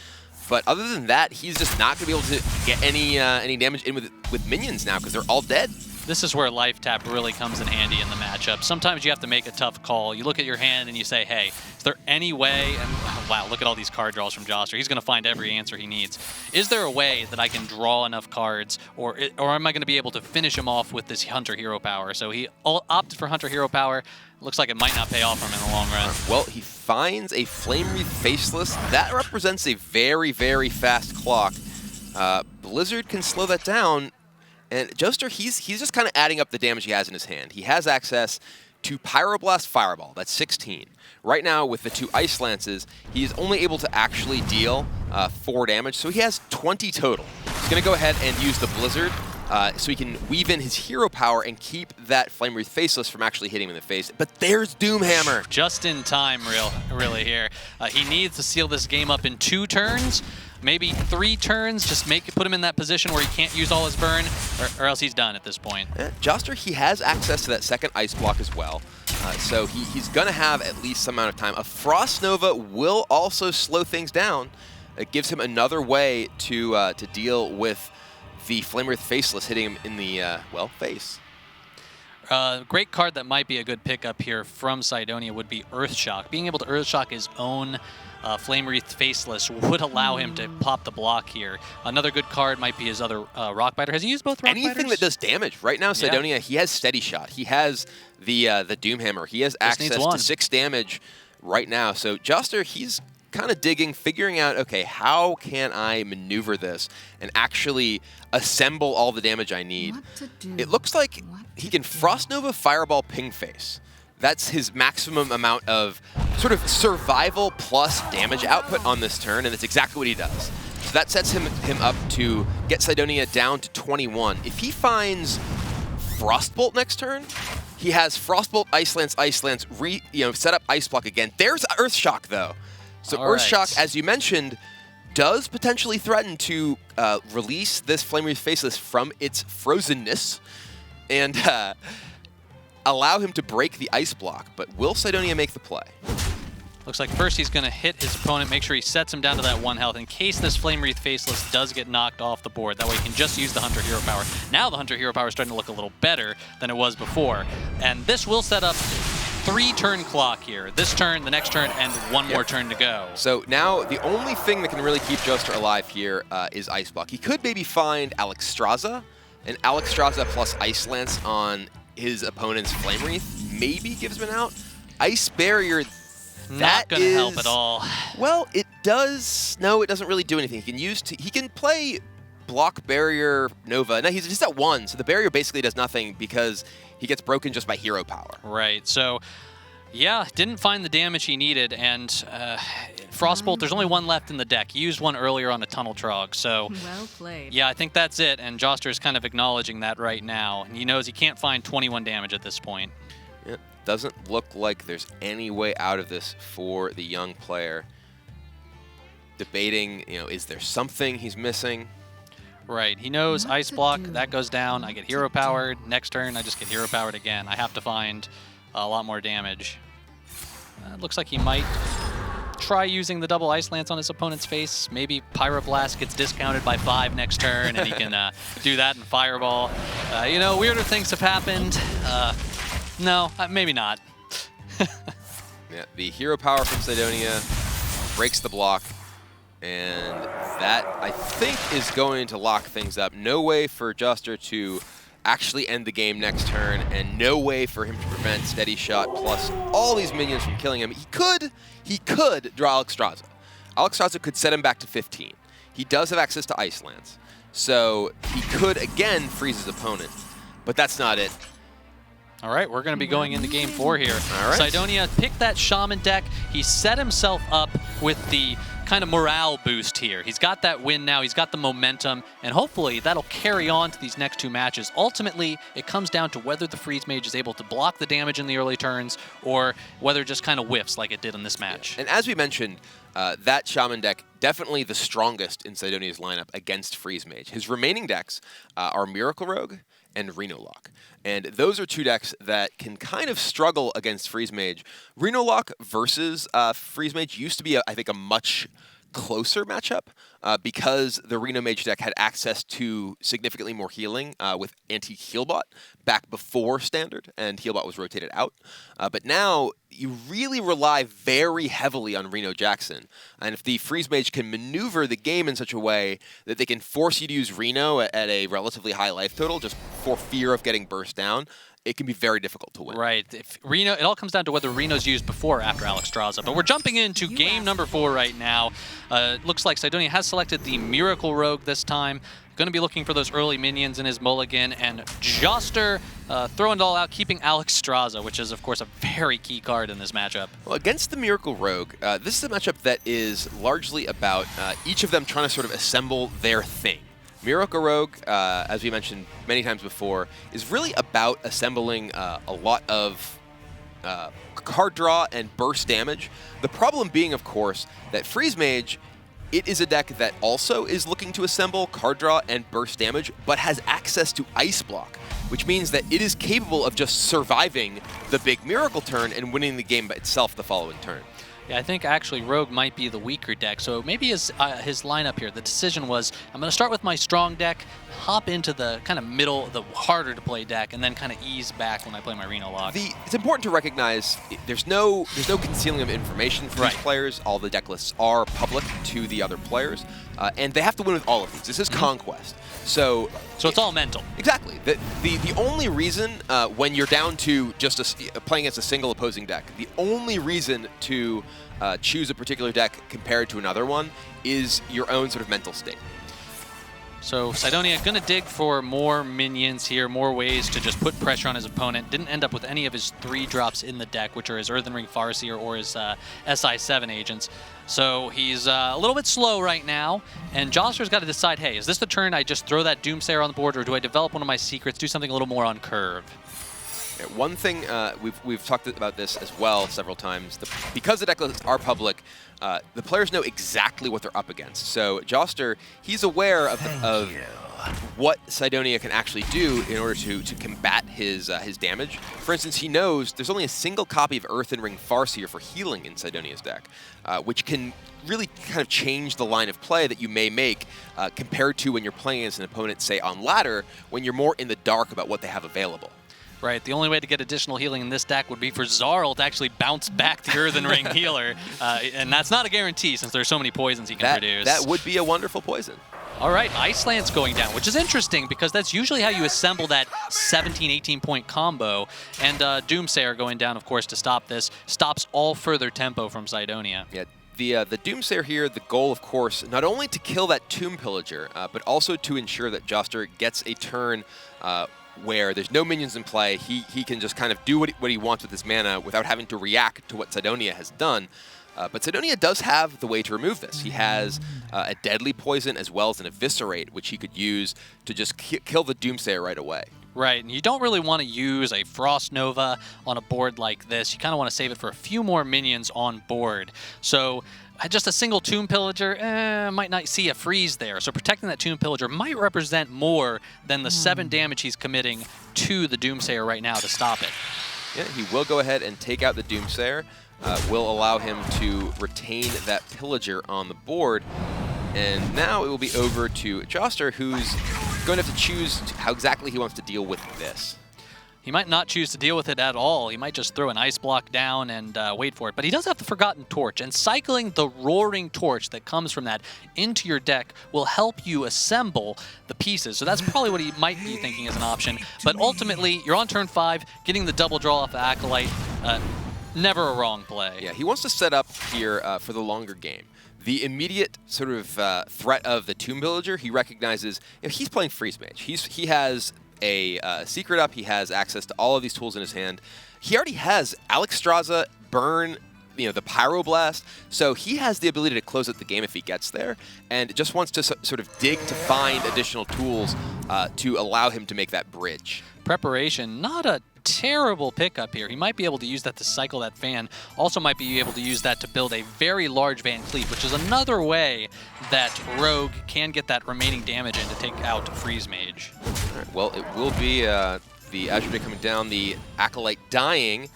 But other than that, he's just not going to be able to get any damage in with minions now, because they're all dead. This is where Life Tap really comes in handy in the matchup. Sometimes you have to make a tough call. You look at your hand and you say, hey, is there any way, and wow, look at all these card draws from Joster. He's going to find every answer he needs. Is there a way that I can draw enough cards, or am I going to be able to finish him off with this Hunter Hero Power? So he opted for Hunter Hero Power. Looks like it might not pay off for him in the long run. Well, he finds a Flame Wreath Faceless. That represents a very, very fast clock. Blizzard can slow that down. And Joster, he's just kind of adding up the damage he has in his hand. He has access to Pyroblast Fireball. That's 16. Right now, with the 2 Ice Lances, he is only able to actually deal 4 damage. So he has 20 total. He's going to go ahead and use the Blizzard so he can weave in his hero power and keep that Flame Wreath Faceless from actually hitting him in the face. But there's Doomhammer. Just in time, really here. He needs to seal this game up in 2 turns, maybe 3 turns. Just put him in that position where he can't use all his burn, or else he's done at this point. Joster, he has access to that second Ice Block as well. So he's going to have at least some amount of time. A Frost Nova will also slow things down. It gives him another way to deal with the Flame Wreath Faceless hitting him in the, face. Great card that might be a good pickup here from Cydonia would be Earthshock. Being able to Earthshock his own Flame Wreath Faceless would allow him to pop the block here. Another good card might be his other Rockbiter. Has he used both Rockbiters? Anything that does damage. Right now, Cydonia, he has Steady Shot. He has the Doomhammer. He has access to 6 damage right now. So Joster, he's kind of digging, figuring out, okay, how can I maneuver this and actually assemble all the damage I need? It looks like he can Frost Nova, Fireball, Ping Face. That's his maximum amount of sort of survival plus damage output on this turn, and that's exactly what he does. So that sets him up to get Cydonia down to 21. If he finds Frostbolt next turn, he has Frostbolt, Ice Lance, set up Ice Block again. There's Earthshock, though. So Earthshock, as you mentioned, does potentially threaten to release this Flame Wreath Faceless from its frozenness and allow him to break the Ice Block. But will Cydonia make the play? Looks like first he's going to hit his opponent, make sure he sets him down to that 1 health in case this Flame Wreath Faceless does get knocked off the board. That way he can just use the Hunter Hero Power. Now the Hunter Hero Power is starting to look a little better than it was before. And this will set up 3-turn clock here. This turn, the next turn, and 1 more turn to go. So now the only thing that can really keep Joster alive here is Ice Block. He could maybe find Alexstrasza, and Alexstrasza plus Ice Lance on his opponent's Flame Wreath maybe gives him an out. Ice Barrier, Not going to help at all. Well, it does. No, it doesn't really do anything. He can play Block Barrier Nova. No, he's just at 1, so the barrier basically does nothing because he gets broken just by hero power. Right, so yeah, didn't find the damage he needed, and Frostbolt, there's only 1 left in the deck. He used 1 earlier on a Tunnel Trog, so well played. Yeah, I think that's it, and Joster is kind of acknowledging that right now. He knows he can't find 21 damage at this point. It doesn't look like there's any way out of this for the young player. Debating, is there something he's missing? Right, he knows Ice Block, that goes down, I get Hero Powered, next turn I just get Hero Powered again. I have to find a lot more damage. Looks like he might try using the double Ice Lance on his opponent's face. Maybe Pyroblast gets discounted by 5 next turn and he can do that and Fireball. Weirder things have happened. No, maybe not. Yeah, the hero power from Cydonia breaks the block, and that, I think, is going to lock things up. No way for Joster to actually end the game next turn, and no way for him to prevent Steady Shot plus all these minions from killing him. He could draw Alexstrasza. Alexstrasza could set him back to 15. He does have access to Ice Lance, so he could, again, freeze his opponent, but that's not it. All right, we're going to be going into game 4 here. All right. Cydonia picked that Shaman deck. He set himself up with the kind of morale boost here. He's got that win now. He's got the momentum, and hopefully that'll carry on to these next 2 matches. Ultimately, it comes down to whether the Freeze Mage is able to block the damage in the early turns or whether it just kind of whiffs like it did in this match. And as we mentioned, that Shaman deck, definitely the strongest in Cydonia's lineup against Freeze Mage. His remaining decks are Miracle Rogue and Renolock. And those are 2 decks that can kind of struggle against Freeze Mage. Renolock versus Freeze Mage used to be, I think, a much closer matchup because the Reno Mage deck had access to significantly more healing with anti-Healbot back before Standard, and Healbot was rotated out. But now you really rely very heavily on Reno Jackson. And if the Freeze Mage can maneuver the game in such a way that they can force you to use Reno at a relatively high life total just for fear of getting burst down, it can be very difficult to win. Right. If Reno, it all comes down to whether Reno's used before or after Alexstrasza. But we're jumping into game number 4 right now. Looks like Cydonia has selected the Miracle Rogue this time. Going to be looking for those early minions in his mulligan, and Joster throwing it all out, keeping Alexstrasza, which is, of course, a very key card in this matchup. Well, against the Miracle Rogue, this is a matchup that is largely about each of them trying to sort of assemble their thing. Miracle Rogue, as we mentioned many times before, is really about assembling a lot of card draw and burst damage. The problem being, of course, that Freeze Mage, it is a deck that also is looking to assemble card draw and burst damage, but has access to Ice Block, which means that it is capable of just surviving the big Miracle turn and winning the game by itself the following turn. Yeah, I think actually Rogue might be the weaker deck, so maybe his lineup here, the decision was, I'm going to start with my strong deck, hop into the kind of middle, the harder to play deck, and then kind of ease back when I play my Renolock. It's important to recognize there's no concealing of information for these players. All the deck lists are public to the other players, and they have to win with all of these. This is Conquest. So it's all mental. Exactly. The only reason when you're down to just playing against a single opposing deck, the only reason to choose a particular deck compared to another one is your own sort of mental state. So Cydonia going to dig for more minions here, more ways to just put pressure on his opponent. Didn't end up with any of his 3-drops in the deck, which are his Earthen Ring Farseer or his SI7 agents. So he's a little bit slow right now, and Joster's got to decide, hey, is this the turn I just throw that Doomsayer on the board, or do I develop one of my secrets, do something a little more on curve? One thing, we've talked about this as well several times. Because the deck lists are public, the players know exactly what they're up against. So Joster, he's aware of what Cydonia can actually do in order to combat his damage. For instance, he knows there's only a single copy of Earthen Ring Farseer for healing in Cydonia's deck, which can really kind of change the line of play that you may make compared to when you're playing as an opponent, say, on ladder, when you're more in the dark about what they have available. Right, the only way to get additional healing in this deck would be for Zarl to actually bounce back the Earthen Ring healer, and that's not a guarantee since there's so many poisons he can produce. That would be a wonderful poison. All right, Ice Lance going down, which is interesting because that's usually how you assemble that 17, 18-point combo. And Doomsayer going down, of course, to stop this, stops all further tempo from Cydonia. Yeah, the Doomsayer here, the goal, of course, not only to kill that Tomb Pillager, but also to ensure that Joster gets a turn where there's no minions in play. He can just kind of do what he wants with his mana without having to react to what Cydonia has done. But Cydonia does have the way to remove this. He has a Deadly Poison as well as an Eviscerate, which he could use to just kill the Doomsayer right away. Right, and you don't really want to use a Frost Nova on a board like this. You kind of want to save it for a few more minions on board. So just a single Tomb Pillager might not see a freeze there. So protecting that Tomb Pillager might represent more than the 7 damage he's committing to the Doomsayer right now to stop it. Yeah, he will go ahead and take out the Doomsayer. Will allow him to retain that Pillager on the board. And now it will be over to Joster, who's going to have to choose how exactly he wants to deal with this. He might not choose to deal with it at all. He might just throw an Ice Block down and wait for it. But he does have the Forgotten Torch, and cycling the Roaring Torch that comes from that into your deck will help you assemble the pieces. So that's probably what he might be thinking as an option. But ultimately, you're on turn 5, getting the double draw off of Acolyte. Never a wrong play. Yeah, he wants to set up here for the longer game. The immediate sort of threat of the Tomb Pillager, he recognizes, he's playing Freeze Mage. He has a secret up, he has access to all of these tools in his hand. He already has Alexstrasza, Burn, the Pyroblast, so he has the ability to close out the game if he gets there, and just wants to sort of dig to find additional tools to allow him to make that bridge. Preparation, not a terrible pickup here. He might be able to use that to cycle that fan. Also might be able to use that to build a very large Van Cleef, which is another way that Rogue can get that remaining damage in to take out Freeze Mage. All right, well, it will be the Azure Day coming down, the Acolyte dying,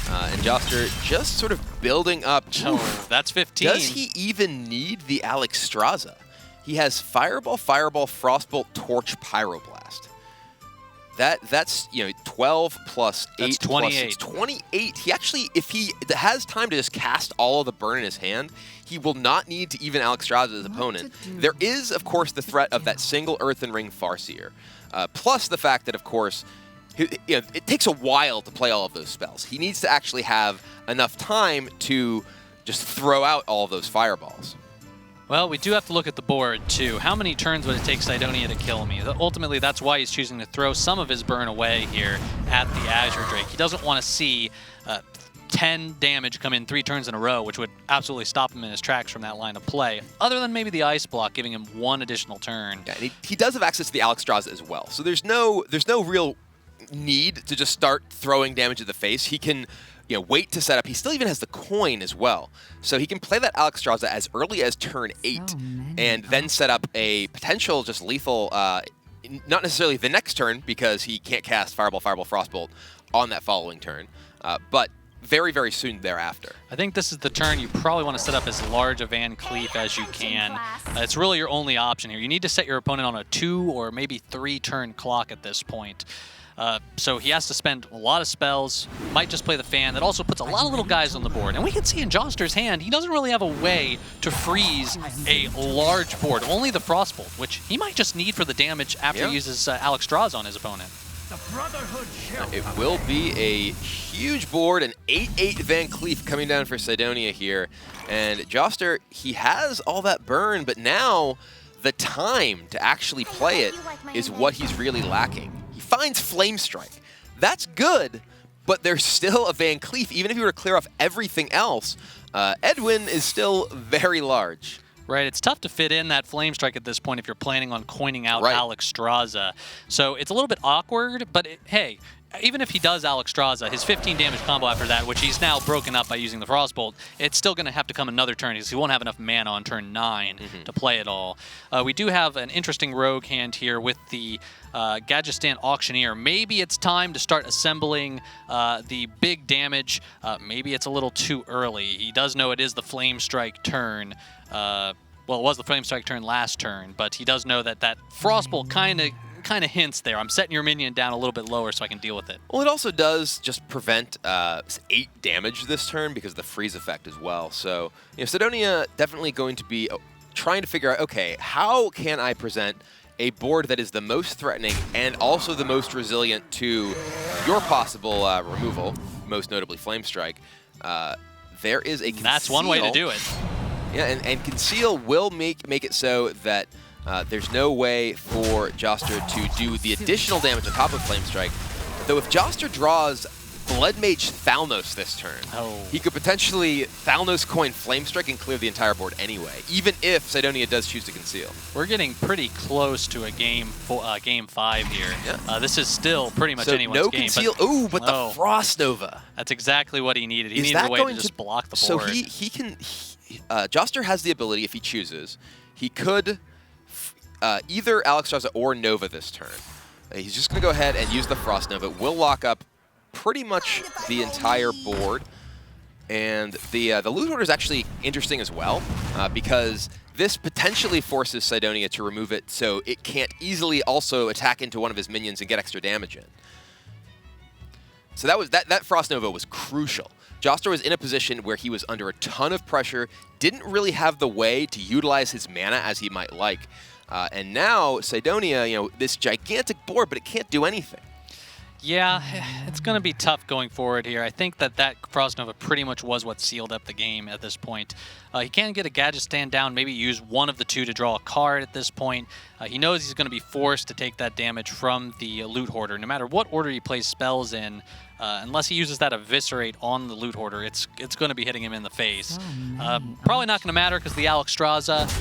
and Joster just sort of building up. Oh, that's 15. Does he even need the Alexstrasza? He has Fireball, Frostbolt, Torch, Pyroblast. That's 12 plus 8 that's 28. plus 6, 28. He actually, if he has time to just cast all of the burn in his hand, he will not need to even Alexstrasza his opponent. There is, of course, the threat of that single Earthen Ring Farseer, plus the fact that, of course, it takes a while to play all of those spells. He needs to actually have enough time to just throw out all of those fireballs. Well, we do have to look at the board, too. How many turns would it take Cydonia to kill me? Ultimately, that's why he's choosing to throw some of his burn away here at the Azure Drake. He doesn't want to see 10 damage come in 3 turns in a row, which would absolutely stop him in his tracks from that line of play, other than maybe the Ice Block giving him 1 additional turn. Yeah, and he does have access to the Alexstrasza as well, so there's no real need to just start throwing damage at the face. He can wait to set up. He still even has the coin as well. So he can play that Alexstrasza as early as turn 8 and then set up a potential just lethal, not necessarily the next turn because he can't cast Fireball, Frostbolt on that following turn, but very, very soon thereafter. I think this is the turn you probably want to set up as large a Van Cleef as you can. It's really your only option here. You need to set your opponent on a 2 or maybe 3 turn clock at this point. So he has to spend a lot of spells, might just play the fan. That also puts a lot of little guys on the board. And we can see in Joster's hand, he doesn't really have a way to freeze a large board. Only the Frostbolt, which he might just need for the damage after he uses Alexstrasza on his opponent. It will be a huge board, an 8/8 Van Cleef coming down for Cydonia here. And Joster, he has all that burn, but now the time to actually play it is what he's really lacking. Finds Flame Strike. That's good, but there's still a Van Cleef. Even if you were to clear off everything else, Edwin is still very large. Right, it's tough to fit in that Flame Strike at this point if you're planning on coining out Alexstrasza. So it's a little bit awkward, but hey, even if he does Alexstrasza, his 15 damage combo after that, which he's now broken up by using the Frostbolt, it's still going to have to come another turn because he won't have enough mana on turn 9 to play it all. We do have an interesting rogue hand here with the Gadgetzan Auctioneer. Maybe it's time to start assembling the big damage. Maybe it's a little too early. He does know it is the Flame Strike turn. Well, it was the Flame Strike turn last turn, but he does know that that Frostbolt kind of hints there. I'm setting your minion down a little bit lower so I can deal with it. Well, it also does just prevent 8 damage this turn because of the freeze effect as well. So, Cydonia definitely going to be trying to figure out, okay, how can I present a board that is the most threatening and also the most resilient to your possible removal, most notably Flame Strike. There is a Conceal. That's one way to do it. Yeah, and Conceal will make it so that there's no way for Joster to do the additional damage on top of Flame Strike. Though if Joster draws Blood Mage Thalnos this turn, he could potentially Thalnos coin Flame Strike and clear the entire board anyway, even if Cydonia does choose to Conceal. We're getting pretty close to a game 5 here. Yeah. This is still pretty much anyone's no game. Conceal. But the Frost Nova. That's exactly what he needed. He needed a way to just block the board. So he can. Joster has the ability, if he chooses, he could either Alexstrasza or Nova this turn. He's just going to go ahead and use the Frost Nova. Will lock up pretty much the entire board. And the loot order is actually interesting as well, because this potentially forces Cydonia to remove it so it can't easily also attack into one of his minions and get extra damage in. So that Frost Nova was crucial. Joster was in a position where he was under a ton of pressure, didn't really have the way to utilize his mana as he might like. And now Cydonia, this gigantic board, but it can't do anything. Yeah, it's going to be tough going forward here. I think that Frost Nova pretty much was what sealed up the game at this point. He can get a Gadgetzan down, maybe use one of the two to draw a card at this point. He knows he's going to be forced to take that damage from the Loot Hoarder. No matter what order he plays spells in, unless he uses that Eviscerate on the Loot Hoarder, it's going to be hitting him in the face. Probably not going to matter because the Alexstrasza,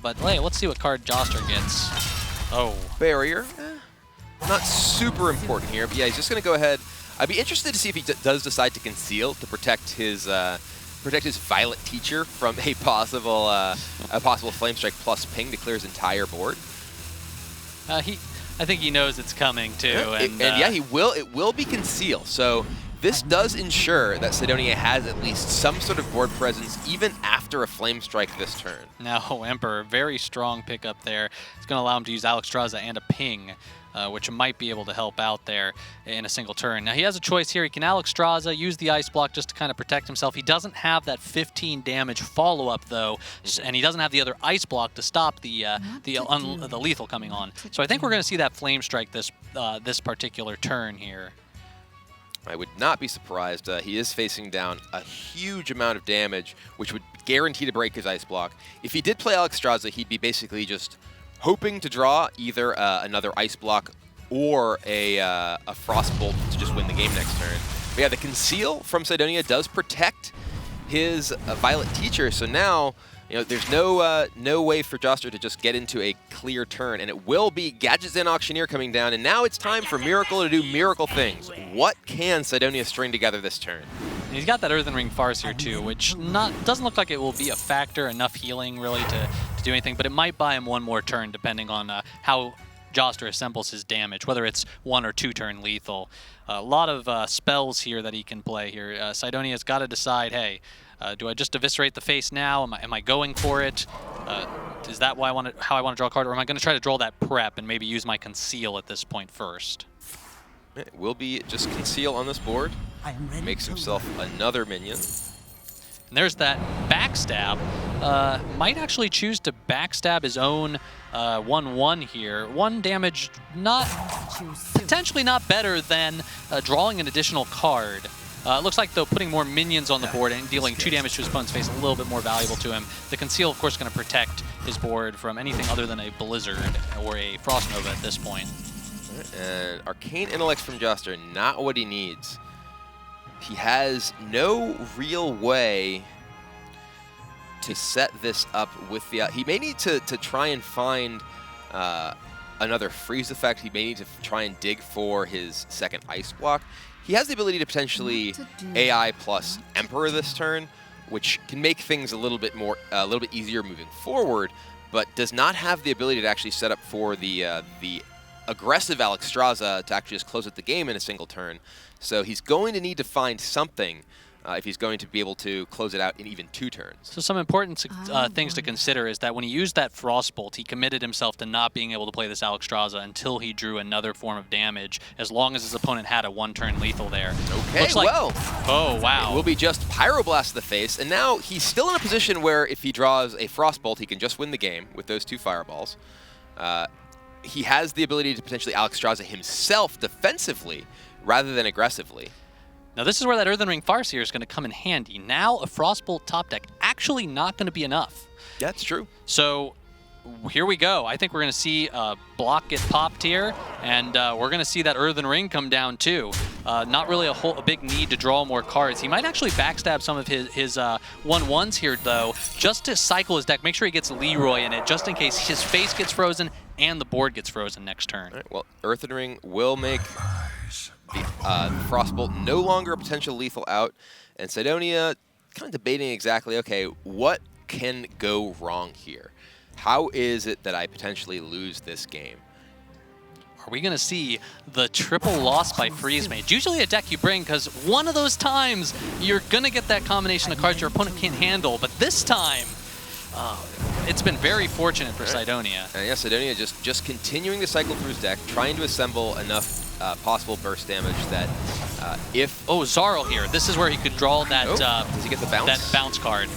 but hey, let's see what card Joster gets. Barrier. Not super important here, but yeah, he's just going to go ahead. I'd be interested to see if he does decide to Conceal to protect his Violet Teacher from a possible Flame Strike plus ping to clear his entire board. I think he knows it's coming too, and yeah, he will. It will be Conceal. So this does ensure that Cydonia has at least some sort of board presence even after a Flame Strike this turn. Now Emperor, very strong pickup there. It's going to allow him to use Alexstrasza and a ping. Which might be able to help out there in a single turn. Now he has a choice here. He can Alexstrasza, use the Ice Block just to kind of protect himself. He doesn't have that 15 damage follow-up though, and he doesn't have the other Ice Block to stop the lethal coming on. So I think we're going to see that Flame Strike this particular turn here. I would not be surprised. He is facing down a huge amount of damage, which would guarantee to break his Ice Block. If he did play Alexstrasza, he'd be basically just hoping to draw either another Ice Block or a Frostbolt to just win the game next turn. But yeah, the Conceal from Cydonia does protect his Violet Teacher, so now there's no way for Joster to just get into a clear turn, and it will be Gadgetzan Auctioneer coming down, and now it's time for Miracle to do miracle things. What can Cydonia string together this turn? He's got that Earthen Ring Farce here too, which doesn't look like it will be a factor, enough healing really to do anything, but it might buy him one more turn depending on how Joster assembles his damage, whether it's 1 or 2 turn lethal. A lot of spells here that he can play here. Cydonia's got to decide, hey, do I just Eviscerate the face now? Am I going for it? Is that how I want to draw a card, or am I going to try to draw that prep and maybe use my Conceal at this point first? It will be just Conceal on this board. Makes himself another minion. And there's that Backstab. Might actually choose to Backstab his own 1/1 here. 1 damage, potentially not better than drawing an additional card. It looks like, though, putting more minions on the board and dealing 2 damage to his opponent's face a little bit more valuable to him. The Conceal, of course, is going to protect his board from anything other than a Blizzard or a Frost Nova at this point. And Arcane Intellect from Joster, not what he needs. He has no real way to set this up with the... he may need to try and find another freeze effect. He may need to try and dig for his second ice block. He has the ability to potentially AI plus Emperor this turn, which can make things a little bit easier moving forward, but does not have the ability to actually set up for the aggressive Alexstrasza to actually just close out the game in a single turn. So he's going to need to find something if he's going to be able to close it out in even 2 turns. So some important things to consider is that when he used that Frostbolt, he committed himself to not being able to play this Alexstrasza until he drew another form of damage, as long as his opponent had a 1-turn lethal there. Okay, well. Oh, wow. It will be just Pyroblast to the face, and now he's still in a position where if he draws a Frostbolt, he can just win the game with those 2 Fireballs. He has the ability to potentially Alexstrasza himself defensively rather than aggressively. Now this is where that Earthen Ring Farseer is going to come in handy. Now a Frostbolt top deck actually not going to be enough. Yeah, that's true. So here we go. I think we're going to see a block get popped here, and we're going to see that Earthen Ring come down too. Not really a big need to draw more cards. He might actually backstab some of his 1/1s here though, just to cycle his deck. Make sure he gets Leroy in it, just in case his face gets frozen and the board gets frozen next turn. All right, well, Earthen Ring will make the Frostbolt no longer a potential lethal out, and Cydonia kind of debating exactly, okay, what can go wrong here? How is it that I potentially lose this game? Are we going to see the triple loss by Freeze Mage? Usually a deck you bring because one of those times you're going to get that combination of cards your opponent can't handle, but this time it's been very fortunate for Cydonia. And yeah, Cydonia just continuing to cycle through his deck, trying to assemble enough possible burst damage that if... Oh, Zarl here. This is where he could draw that, does he get the bounce? That bounce card.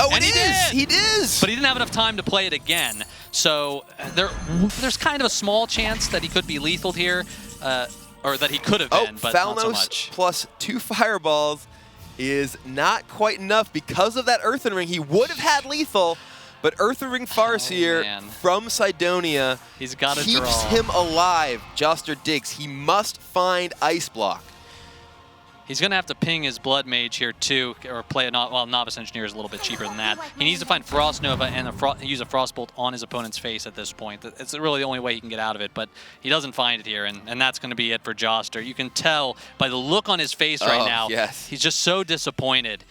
Oh, and it is! He does! But he didn't have enough time to play it again. So there's kind of a small chance that he could be lethal here, or that he could have been, but not so much. Plus 2 Fireballs is not quite enough. Because of that Earthen Ring, he would have had lethal, but Earthen Ring Farseer from Cydonia keeps him alive. Joster digs. He must find Ice Block. He's going to have to ping his Blood Mage here too, or play a Novice Engineer is a little bit cheaper than that. He needs to find Frost Nova and use a Frostbolt on his opponent's face at this point. It's really the only way he can get out of it, but he doesn't find it here, and that's going to be it for Joster. You can tell by the look on his face right now, he's just so disappointed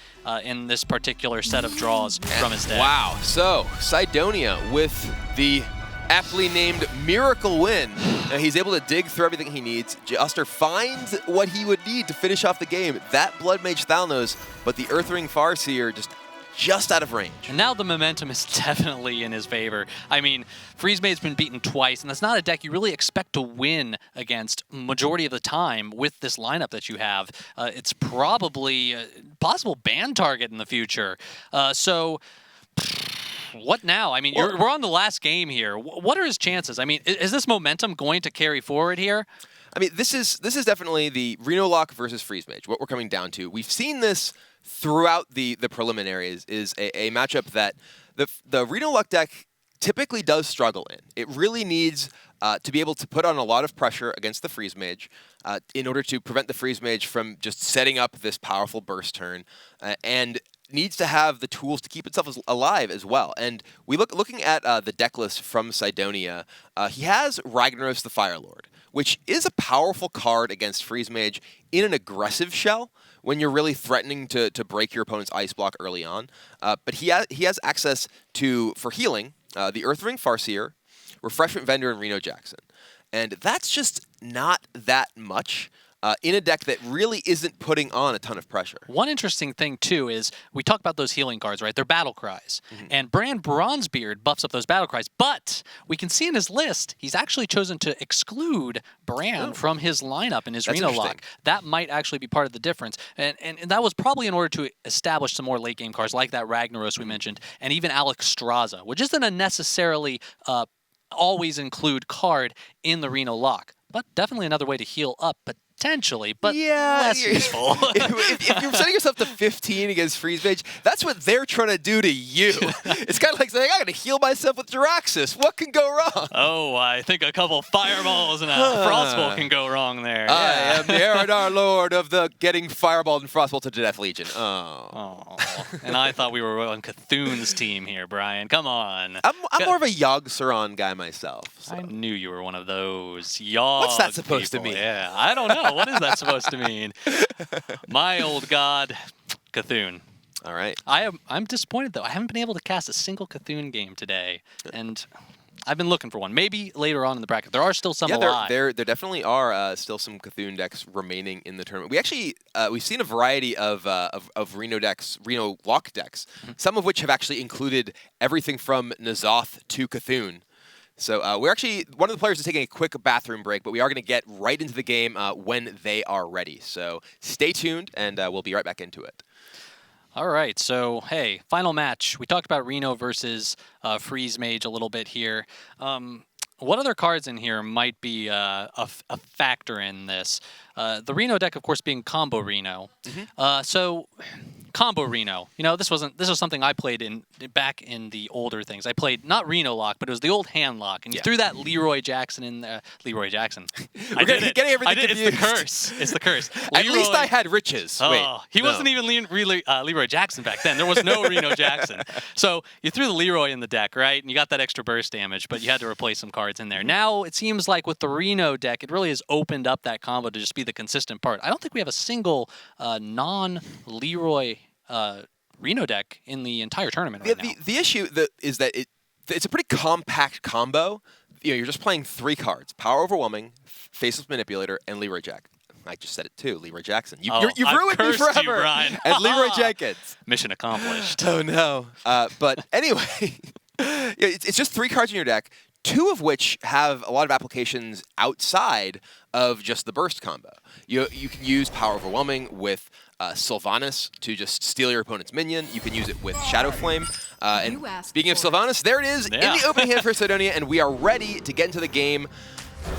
in this particular set of draws from his deck. Wow, so Cydonia with the aptly named Miracle Win. Now he's able to dig through everything he needs. Joster finds what he would need to finish off the game. That Blood Mage Thalnos, but the Earthen Ring Farseer just out of range. And now the momentum is definitely in his favor. I mean, Freeze Mage's been beaten twice, and that's not a deck you really expect to win against majority of the time with this lineup that you have. It's probably a possible ban target in the future. So what now? I mean, we're on the last game here. What are his chances? I mean, is this momentum going to carry forward here? I mean, this is definitely the Renolock versus Freeze Mage, what we're coming down to. We've seen this throughout the preliminaries, is a matchup that the Renolock deck typically does struggle in. It really needs to be able to put on a lot of pressure against the Freeze Mage in order to prevent the Freeze Mage from just setting up this powerful burst turn, and needs to have the tools to keep itself alive as well. And looking at the deck list from Cydonia, he has Ragnaros the Firelord, which is a powerful card against Freeze Mage in an aggressive shell when you're really threatening to break your opponent's ice block early on. But he has access to, for healing, the Earthen Ring Farseer, Refreshment Vendor, and Reno Jackson. And that's just not that much in a deck that really isn't putting on a ton of pressure. One interesting thing, too, is we talk about those healing cards, right? They're battle cries. And Bran Bronzebeard buffs up those battle cries. But we can see in his list, he's actually chosen to exclude Bran from his lineup in his Renolock. That might actually be part of the difference. And that was probably in order to establish some more late-game cards, like that Ragnaros we mentioned, and even Alexstrasza, which isn't a necessarily always include card in the Renolock. But definitely another way to heal up, but Potentially, but Yeah, less useful. if you're setting yourself to 15 against Freeze Mage, that's what they're trying to do to you. It's kind of like saying, I gotta heal myself with Jiraxis. What can go wrong? Oh, I think a couple fireballs and a frostbolt can go wrong there. I Yeah. am the Eridar Lord of the getting fireballed and frostbolted to death legion. Oh, and I thought we were on Cthulhu's team here, Brian. Come on. I'm more of a Yogg Saron guy myself. So. I knew you were one of those. Yogg What's that supposed to people. mean? Yeah, I don't know. What is that supposed to mean? My old god, Cthulhu. All right. I'm disappointed though. I haven't been able to cast a single Cthulhu game today, and I've been looking for one. Maybe later on in the bracket. There are still some alive. There definitely are still some Cthulhu decks remaining in the tournament. We actually we've seen a variety of Reno decks, Renolock decks, some of which have actually included everything from N'Zoth to Cthulhu. So we're actually, one of the players is taking a quick bathroom break, but we are going to get right into the game when they are ready. So stay tuned, and we'll be right back into it. All right, so hey, final match. We talked about Reno versus Freeze Mage a little bit here. What other cards in here might be a factor in this? The Reno deck, of course, being Combo Reno. So Combo Reno. You know, this was something I played back in the older things. I played not Renolock, but it was the old hand lock, and you threw that Leroy Jackson in there. Leroy Jackson. I did it. Getting everything It's confused. the curse. It's the curse. At least I had riches. Oh, Wait, he no. wasn't even Leroy Jackson back then. There was no Reno Jackson. So you threw the Leroy in the deck, right? And you got that extra burst damage, but you had to replace some cards in there. Now it seems like with the Reno deck, it really has opened up that combo to just be the consistent part. I don't think we have a single non-Leroy Reno deck in the entire tournament right now. The issue is that it's a pretty compact combo. You know, you're just playing 3 cards: Power Overwhelming, Faceless Manipulator, and Leroy Jack. I just said it too, Leroy Jackson. You've ruined me forever. You, Brian. And Leroy Jenkins. Mission accomplished. Oh no. But anyway, it's just 3 cards in your deck, 2 of which have a lot of applications outside of just the burst combo. You can use Power Overwhelming with Sylvanas to just steal your opponent's minion. You can use it with Shadow Flame. And speaking of Sylvanas, there it is in the opening hand for Cydonia, and we are ready to get into the game.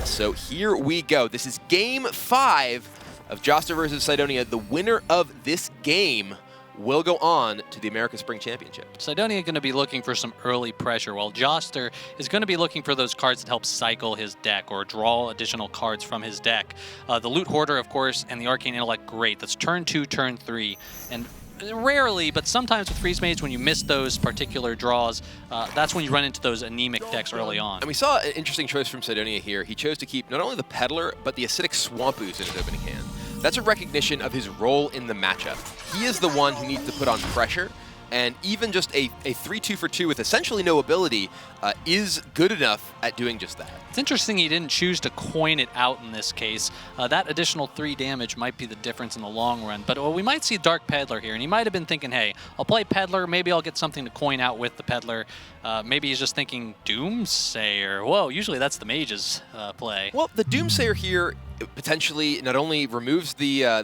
So here we go. This is Game 5 of Joster versus Cydonia. The winner of this game will go on to the America Spring Championship. Cydonia going to be looking for some early pressure, while Joster is going to be looking for those cards that help cycle his deck or draw additional cards from his deck. The Loot Hoarder, of course, and the Arcane Intellect, great. That's turn 2, turn 3. And rarely, but sometimes with Freeze Mage, when you miss those particular draws, that's when you run into those anemic decks early on. And we saw an interesting choice from Cydonia here. He chose to keep not only the Peddler, but the Acidic Swamp Ooze in his opening hand. That's a recognition of his role in the matchup. He is the one who needs to put on pressure, and even just a 3-2 for 2 with essentially no ability is good enough at doing just that. It's interesting he didn't choose to coin it out in this case. That additional 3 damage might be the difference in the long run, but we might see Dark Peddler here, and he might have been thinking, hey, I'll play Peddler, maybe I'll get something to coin out with the Peddler. Maybe he's just thinking Doomsayer. Whoa, usually that's the Mage's play. Well, the Doomsayer here potentially not only removes the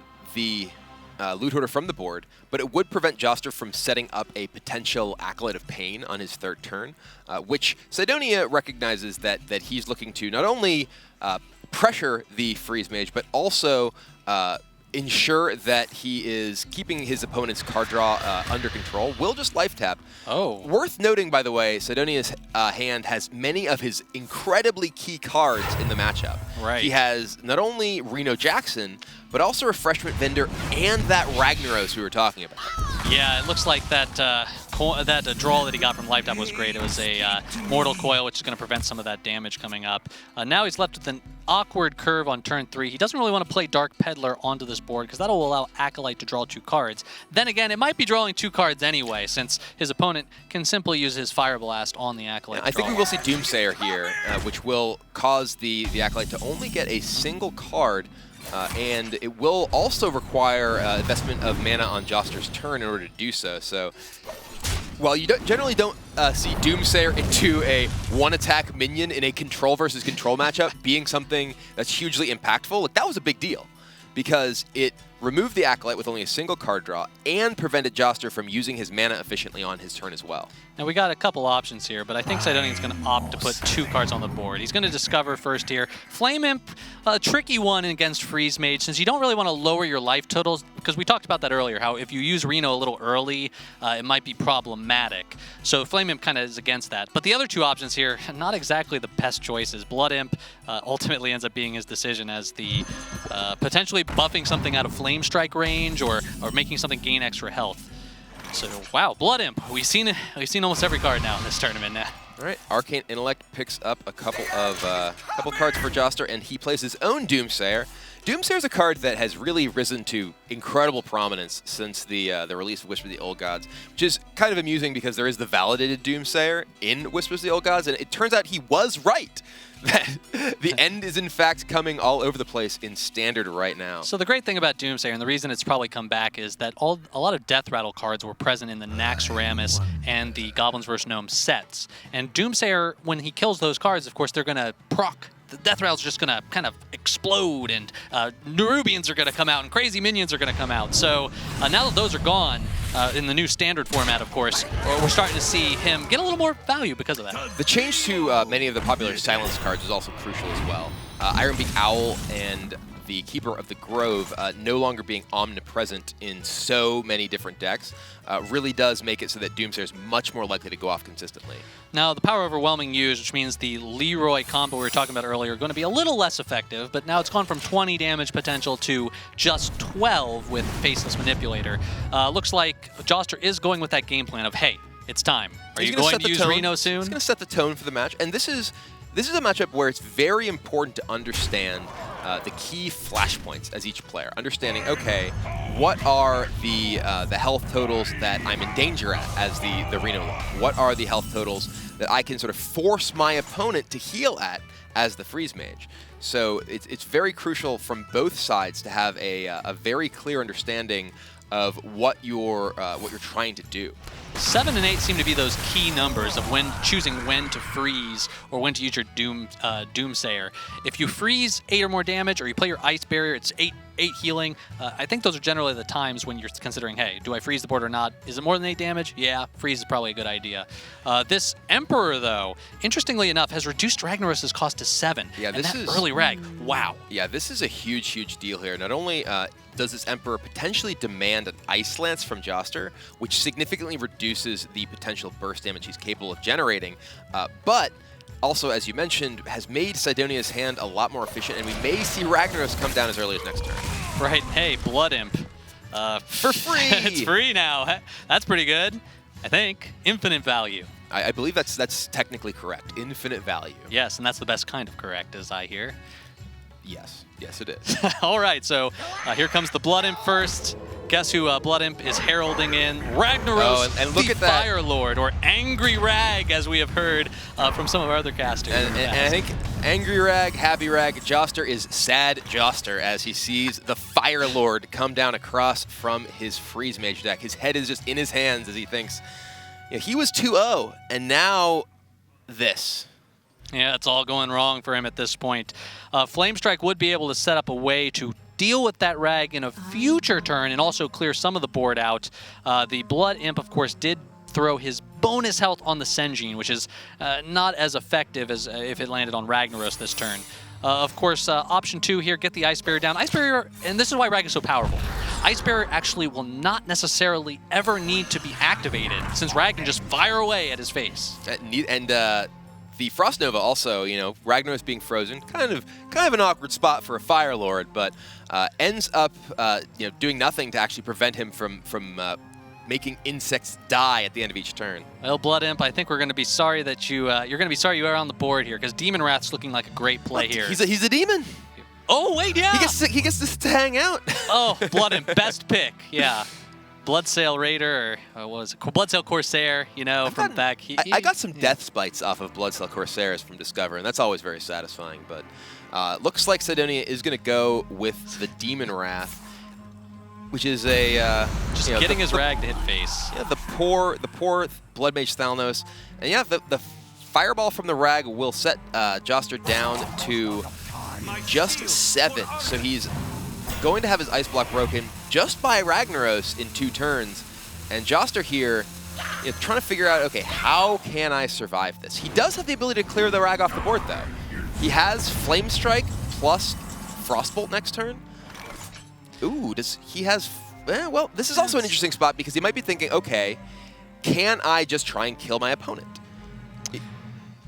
Loot Hoarder from the board, but it would prevent Joster from setting up a potential Acolyte of Pain on his 3rd turn, which Cydonia recognizes that he's looking to not only pressure the Freeze Mage, but also ensure that he is keeping his opponent's card draw under control. Will just life tap. Oh. Worth noting, by the way, Cydonia's hand has many of his incredibly key cards in the matchup. Right. He has not only Reno Jackson, but also Refreshment Vendor and that Ragnaros we were talking about. Yeah, it looks like that draw that he got from Life Tap was great. It was a Mortal Coil, which is going to prevent some of that damage coming up. Now he's left with an awkward curve on turn 3. He doesn't really want to play Dark Peddler onto this board because that'll allow Acolyte to draw 2 cards. Then again, it might be drawing 2 cards anyway, since his opponent can simply use his Fire Blast on the Acolyte. I think we will see Doomsayer here, which will cause the Acolyte to only get a single card. And it will also require investment of mana on Joster's turn in order to do so. So, while you generally don't see Doomsayer into a 1-attack minion in a control versus control matchup being something that's hugely impactful, like that was a big deal. because it removed the Acolyte with only a single card draw and prevented Joster from using his mana efficiently on his turn as well. Now we got a couple options here, but I think Cydonia's going to opt to put 2 cards on the board. He's going to Discover first here. Flame Imp, a tricky one against Freeze Mage, since you don't really want to lower your life totals, because we talked about that earlier, how if you use Reno a little early, it might be problematic. So Flame Imp kind of is against that. But the other 2 options here, not exactly the best choices. Blood Imp ultimately ends up being his decision as the potentially buffing something out of Flame Strike range or making something gain extra health. So wow, Blood Imp. We've seen almost every card now in this tournament now. All right, Arcane Intellect picks up a couple cards for Joster, and he plays his own Doomsayer. Doomsayer is a card that has really risen to incredible prominence since the release of Whispers of the Old Gods, which is kind of amusing because there is the validated Doomsayer in Whispers of the Old Gods, and it turns out he was right. That the end is in fact coming all over the place in Standard right now. So the great thing about Doomsayer, and the reason it's probably come back, is that a lot of Death Rattle cards were present in the Naxxramas and the Goblins vs. Gnomes sets. And Doomsayer, when he kills those cards, of course, they're going to proc. The Death Rattle's just going to kind of explode, and Nerubians are going to come out, and crazy minions are going to come out. So now that those are gone, in the new Standard format, of course, we're starting to see him get a little more value because of that. The change to many of the popular Silence cards is also crucial as well. Ironbeak Owl and the Keeper of the Grove no longer being omnipresent in so many different decks really does make it so that Doomsayer is much more likely to go off consistently. Now, the Power Overwhelming used, which means the Leroy combo we were talking about earlier, going to be a little less effective, but now it's gone from 20 damage potential to just 12 with Faceless Manipulator. Looks like Joster is going with that game plan of, hey, it's time. Are you going to use Reno soon? He's going to set the tone for the match, and this is a matchup where it's very important to understand the key flashpoints as each player. Understanding, okay, what are the health totals that I'm in danger at as the Renolock? What are the health totals that I can sort of force my opponent to heal at as the Freeze Mage? So it's very crucial from both sides to have a very clear understanding of what you're trying to do. 7 and 8 seem to be those key numbers of choosing when to freeze or when to use your Doomsayer. If you freeze 8 or more damage, or you play your Ice Barrier, it's 8 healing. I think those are generally the times when you're considering, hey, do I freeze the board or not? Is it more than 8 damage? Yeah, freeze is probably a good idea. This Emperor, though, interestingly enough, has reduced Ragnaros's cost to 7. Yeah, and that early rag, wow. Yeah, this is a huge, huge deal here. Not only does this Emperor potentially demand an Ice Lance from Joster, which significantly reduces the potential burst damage he's capable of generating, but also, as you mentioned, has made Cydonia's hand a lot more efficient, and we may see Ragnaros come down as early as next turn. Right, hey, Blood Imp. For free! It's free now. That's pretty good, I think. Infinite value. I believe that's technically correct. Infinite value. Yes, and that's the best kind of correct, as I hear. Yes. Yes, it is. All right, so here comes the Blood Imp first. Guess who Blood Imp is heralding in? Ragnaros, and look the at that. Fire Lord, or Angry Rag, as we have heard from some of our other casters. And I think Angry Rag, Happy Rag, Joster is sad Joster as he sees the Fire Lord come down across from his Freeze Mage deck. His head is just in his hands as he thinks, you know, he was 2-0, and now this. Yeah, it's all going wrong for him at this point. Flame Strike would be able to set up a way to deal with that Rag in a future turn and also clear some of the board out. The Blood Imp, of course, did throw his bonus health on the Sen'jin, which is not as effective as if it landed on Ragnaros this turn. Of course, option 2 here, get the Ice Barrier down. Ice Barrier, and this is why Rag is so powerful. Ice Barrier actually will not necessarily ever need to be activated, since Rag can just fire away at his face. And the Frost Nova also, you know, Ragnaros being frozen, kind of an awkward spot for a Fire Lord, but ends up, you know, doing nothing to actually prevent him from making insects die at the end of each turn. Well, Blood Imp, I think we're going to be sorry that you're going to be sorry you are on the board here, because Demon Wrath's looking like a great play here. He's a demon. Oh wait, yeah. He gets to hang out. Oh, Blood Imp, best pick, yeah. Bloodsail Raider, or what was it? Bloodsail Corsair, you know, from back. I got some death spites off of Bloodsail Corsairs from Discover, and that's always very satisfying. But looks like Cydonia is going to go with the Demon Wrath, which is a just getting his Rag to hit face. Yeah, the poor Blood Mage Thalnos, and yeah, the Fireball from the Rag will set Joster down to just 7, so he's going to have his Ice Block broken just by Ragnaros in 2 turns. And Joster here is trying to figure out, okay, how can I survive this? He does have the ability to clear the Rag off the board, though. He has Flame Strike plus Frostbolt next turn. Ooh, he has... well, this is also an interesting spot because he might be thinking, okay, can I just try and kill my opponent?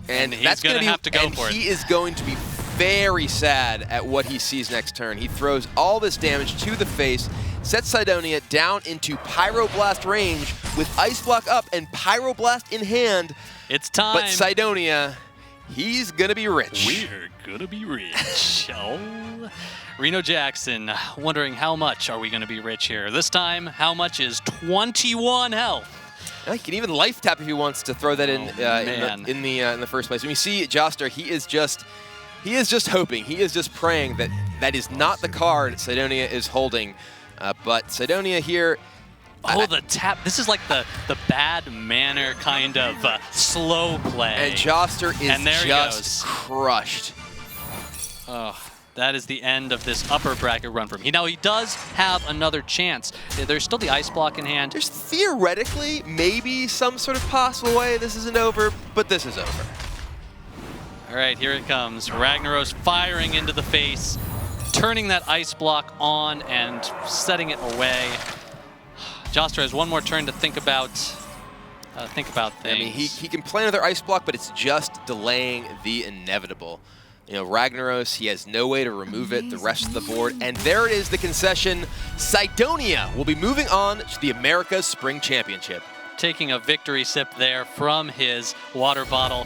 And he's going to have to go for it. He is going to be very sad at what he sees next turn. He throws all this damage to the face, sets Cydonia down into Pyroblast range with Ice Block up and Pyroblast in hand. It's time. But Cydonia, he's going to be rich. We're going to be rich. Oh. Reno Jackson wondering how much are we going to be rich here. This time, how much is 21 health? He can even life tap if he wants to throw that in in the first place. When you see Joster, he is just hoping, he is just praying that that is not the card Cydonia is holding. But Cydonia here. Oh, the tap! This is like the bad manner kind of slow play. And Joster is just crushed. Oh. That is the end of this upper bracket run from him. Now, he does have another chance. There's still the Ice Block in hand. There's theoretically maybe some sort of possible way this isn't over, but this is over. All right, here it comes. Ragnaros firing into the face, turning that Ice Block on and setting it away. Joster has one more turn to think about things. I mean, he can play another Ice Block, but it's just delaying the inevitable. You know, Ragnaros, he has no way to remove it the rest of the board. And there it is, the concession. Cydonia will be moving on to the America's Spring Championship. Taking a victory sip there from his water bottle.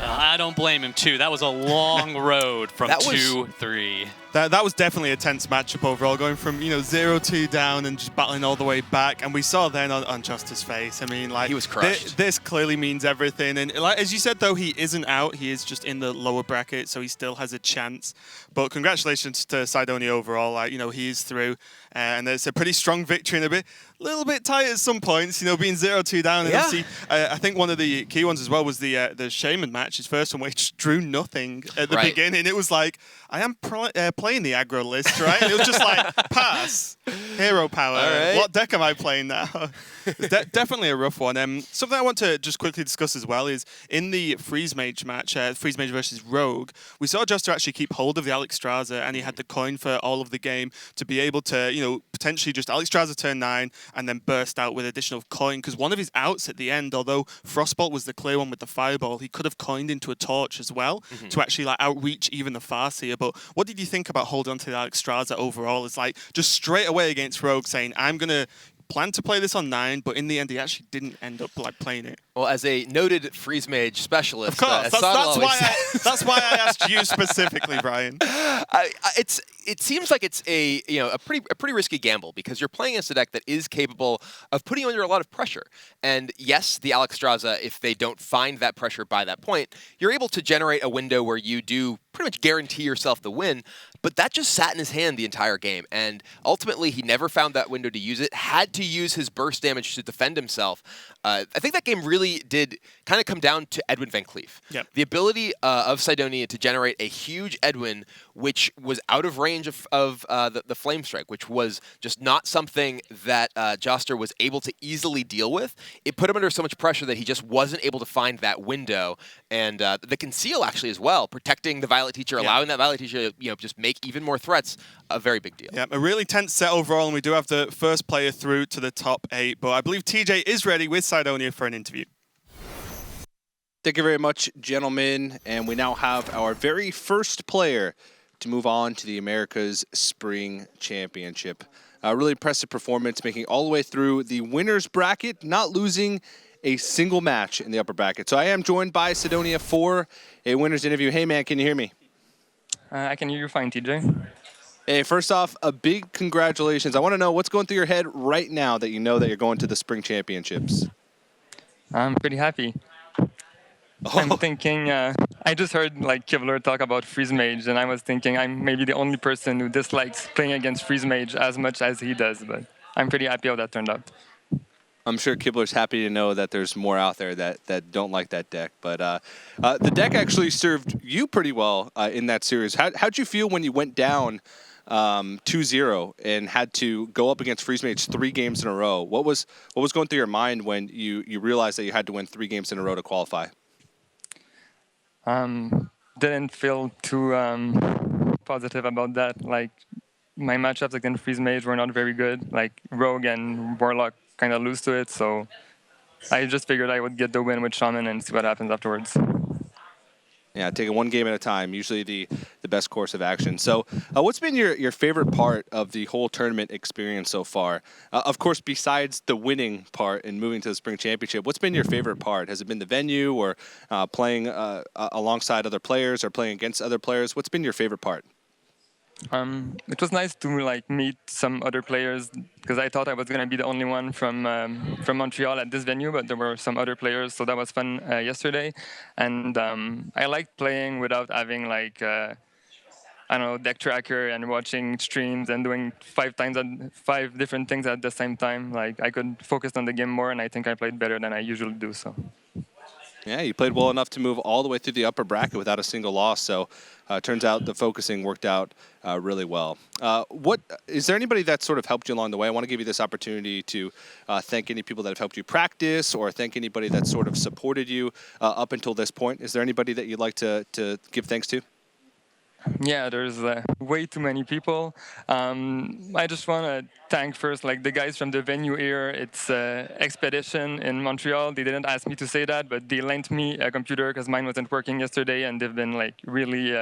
I don't blame him, too. That was a long road from 2-3. That was definitely a tense matchup overall, going from 0-2 down and just battling all the way back. And we saw then on Joster's face. I mean, like, he was crushed. This clearly means everything. And like, as you said, though, he isn't out. He is just in the lower bracket, so he still has a chance. But congratulations to Cydonia overall. Like, he is through, and it's a pretty strong victory and a little bit tight at some points. Being 0-2 down. And obviously, I think one of the key ones as well was the Shaman match, his first one, where he just drew nothing at the beginning. It was like, I am playing the aggro list, right? And it was just like, pass, hero power. Right. What deck am I playing now? Definitely a rough one. Something I want to just quickly discuss as well is in the Freeze Mage match, Freeze Mage versus Rogue, we saw Joster actually keep hold of the Alexstrasza, and he had the coin for all of the game to be able to, potentially just Alexstrasza turn 9 and then burst out with additional coin. Because one of his outs at the end, although Frostbolt was the clear one with the Fireball, he could have coined into a Torch as well to actually outreach even the Farseer. But what did you think about holding on to the Alexstrasza overall? It's like just straight away against Rogue saying, I'm going to plan to play this on 9, but in the end, he actually didn't end up playing it. Well, as a noted Freeze Mage specialist, of course, that's why I asked you specifically, Brian. It seems like it's a pretty risky gamble because you're playing against a deck that is capable of putting you under a lot of pressure. And yes, the Alexstrasza, if they don't find that pressure by that point, you're able to generate a window where you do pretty much guarantee yourself the win. But that just sat in his hand the entire game, and ultimately he never found that window to use it. Had to use his burst damage to defend himself. I think that game really did kind of come down to Edwin Van Cleef. Yep. The ability of Cydonia to generate a huge Edwin, which was out of range of the Flame Strike, which was just not something that Joster was able to easily deal with. It put him under so much pressure that he just wasn't able to find that window. And the Conceal actually as well, protecting the Violet Teacher, allowing that Violet Teacher to just make even more threats, a very big deal. Yeah, a really tense set overall, and we do have the first player through to the top 8. But I believe TJ is ready with Cydonia for an interview. Thank you very much, gentlemen. And we now have our very first player to move on to the America's Spring Championship. Really impressive performance, making all the way through the winner's bracket, not losing a single match in the upper bracket. So I am joined by Cydonia for a winner's interview. Hey, man, can you hear me? I can hear you fine, TJ. Hey, first off, a big congratulations. I want to know what's going through your head right now that you know that you're going to the Spring Championships. I'm pretty happy. I'm thinking, I just heard Kibler talk about Freeze Mage, and I was thinking I'm maybe the only person who dislikes playing against Freeze Mage as much as he does, but I'm pretty happy how that turned out. I'm sure Kibler's happy to know that there's more out there that don't like that deck. But the deck actually served you pretty well in that series. How'd you feel when you went down 2-0 and had to go up against Freeze Mage 3 games in a row. What was going through your mind when you realized that you had to win 3 games in a row to qualify? Didn't feel too positive about that. Like, my matchups against Freeze Mage were not very good. Like, Rogue and Warlock kind of lose to it, so I just figured I would get the win with Shaman and see what happens afterwards. Yeah, taking one game at a time, usually the best course of action. So what's been your favorite part of the whole tournament experience so far? Of course, besides the winning part and moving to the Spring Championship, what's been your favorite part? Has it been the venue or playing alongside other players or playing against other players? What's been your favorite part? It was nice to meet some other players because I thought I was gonna be the only one from Montreal at this venue, but there were some other players, so that was fun yesterday. And I liked playing without having like I don't know, deck tracker and watching streams and doing 5 different things at the same time. Like, I could focus on the game more, and I think I played better than I usually do. So. Yeah, you played well enough to move all the way through the upper bracket without a single loss. So turns out the focusing worked out really well. What is there anybody that sort of helped you along the way? I want to give you this opportunity to thank any people that have helped you practice or thank anybody that sort of supported you up until this point. Is there anybody that you'd like to give thanks to? Yeah, there's way too many people. I just want to thank first, like, the guys from the venue here. It's Expedition in Montreal. They didn't ask me to say that, but they lent me a computer because mine wasn't working yesterday, and they've been like really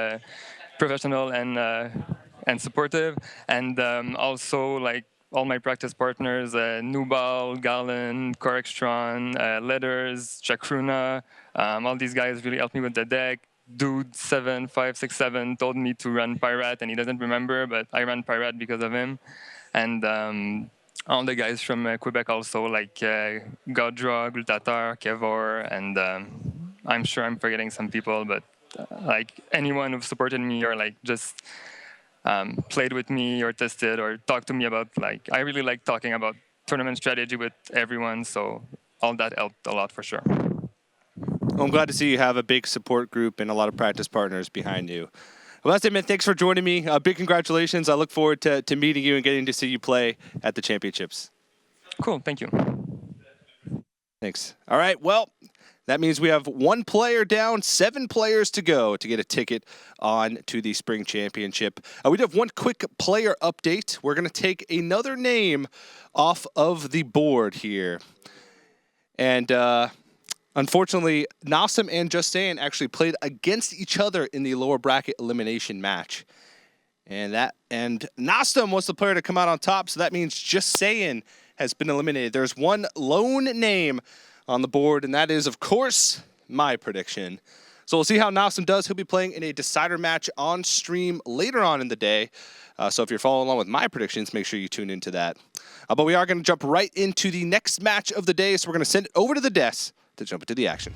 professional and supportive. And also, like, all my practice partners, Nubal, Galen, Corextron, Letters, Chakruna, all these guys really helped me with the deck. Dude 7567 told me to run Pirate, and he doesn't remember, but I ran Pirate because of him. And all the guys from Quebec also, like Godra, Glutator, Kevor, and I'm sure I'm forgetting some people, but like anyone who supported me or like just played with me or tested or talked to me about, like, I really like talking about tournament strategy with everyone, so all that helped a lot for sure. Well, I'm glad to see you have a big support group and a lot of practice partners behind you. Well, that's it, man. Thanks for joining me. Big congratulations. I look forward to meeting you and getting to see you play at the championships. Cool. Thank you. Thanks. All right. Well, that means we have 1 player down, 7 players to go to get a ticket on to the Spring Championship. We do have one quick player update. We're going to take another name off of the board here. And unfortunately, Nassim and Just Saying actually played against each other in the lower bracket elimination match. And Nassim was the player to come out on top, so that means Just Saying has been eliminated. There's one lone name on the board, and that is, of course, my prediction. So we'll see how Nassim does. He'll be playing in a decider match on stream later on in the day. So if you're following along with my predictions, make sure you tune into that. But we are going to jump right into the next match of the day, so we're going to send it over to the desk to jump into the action.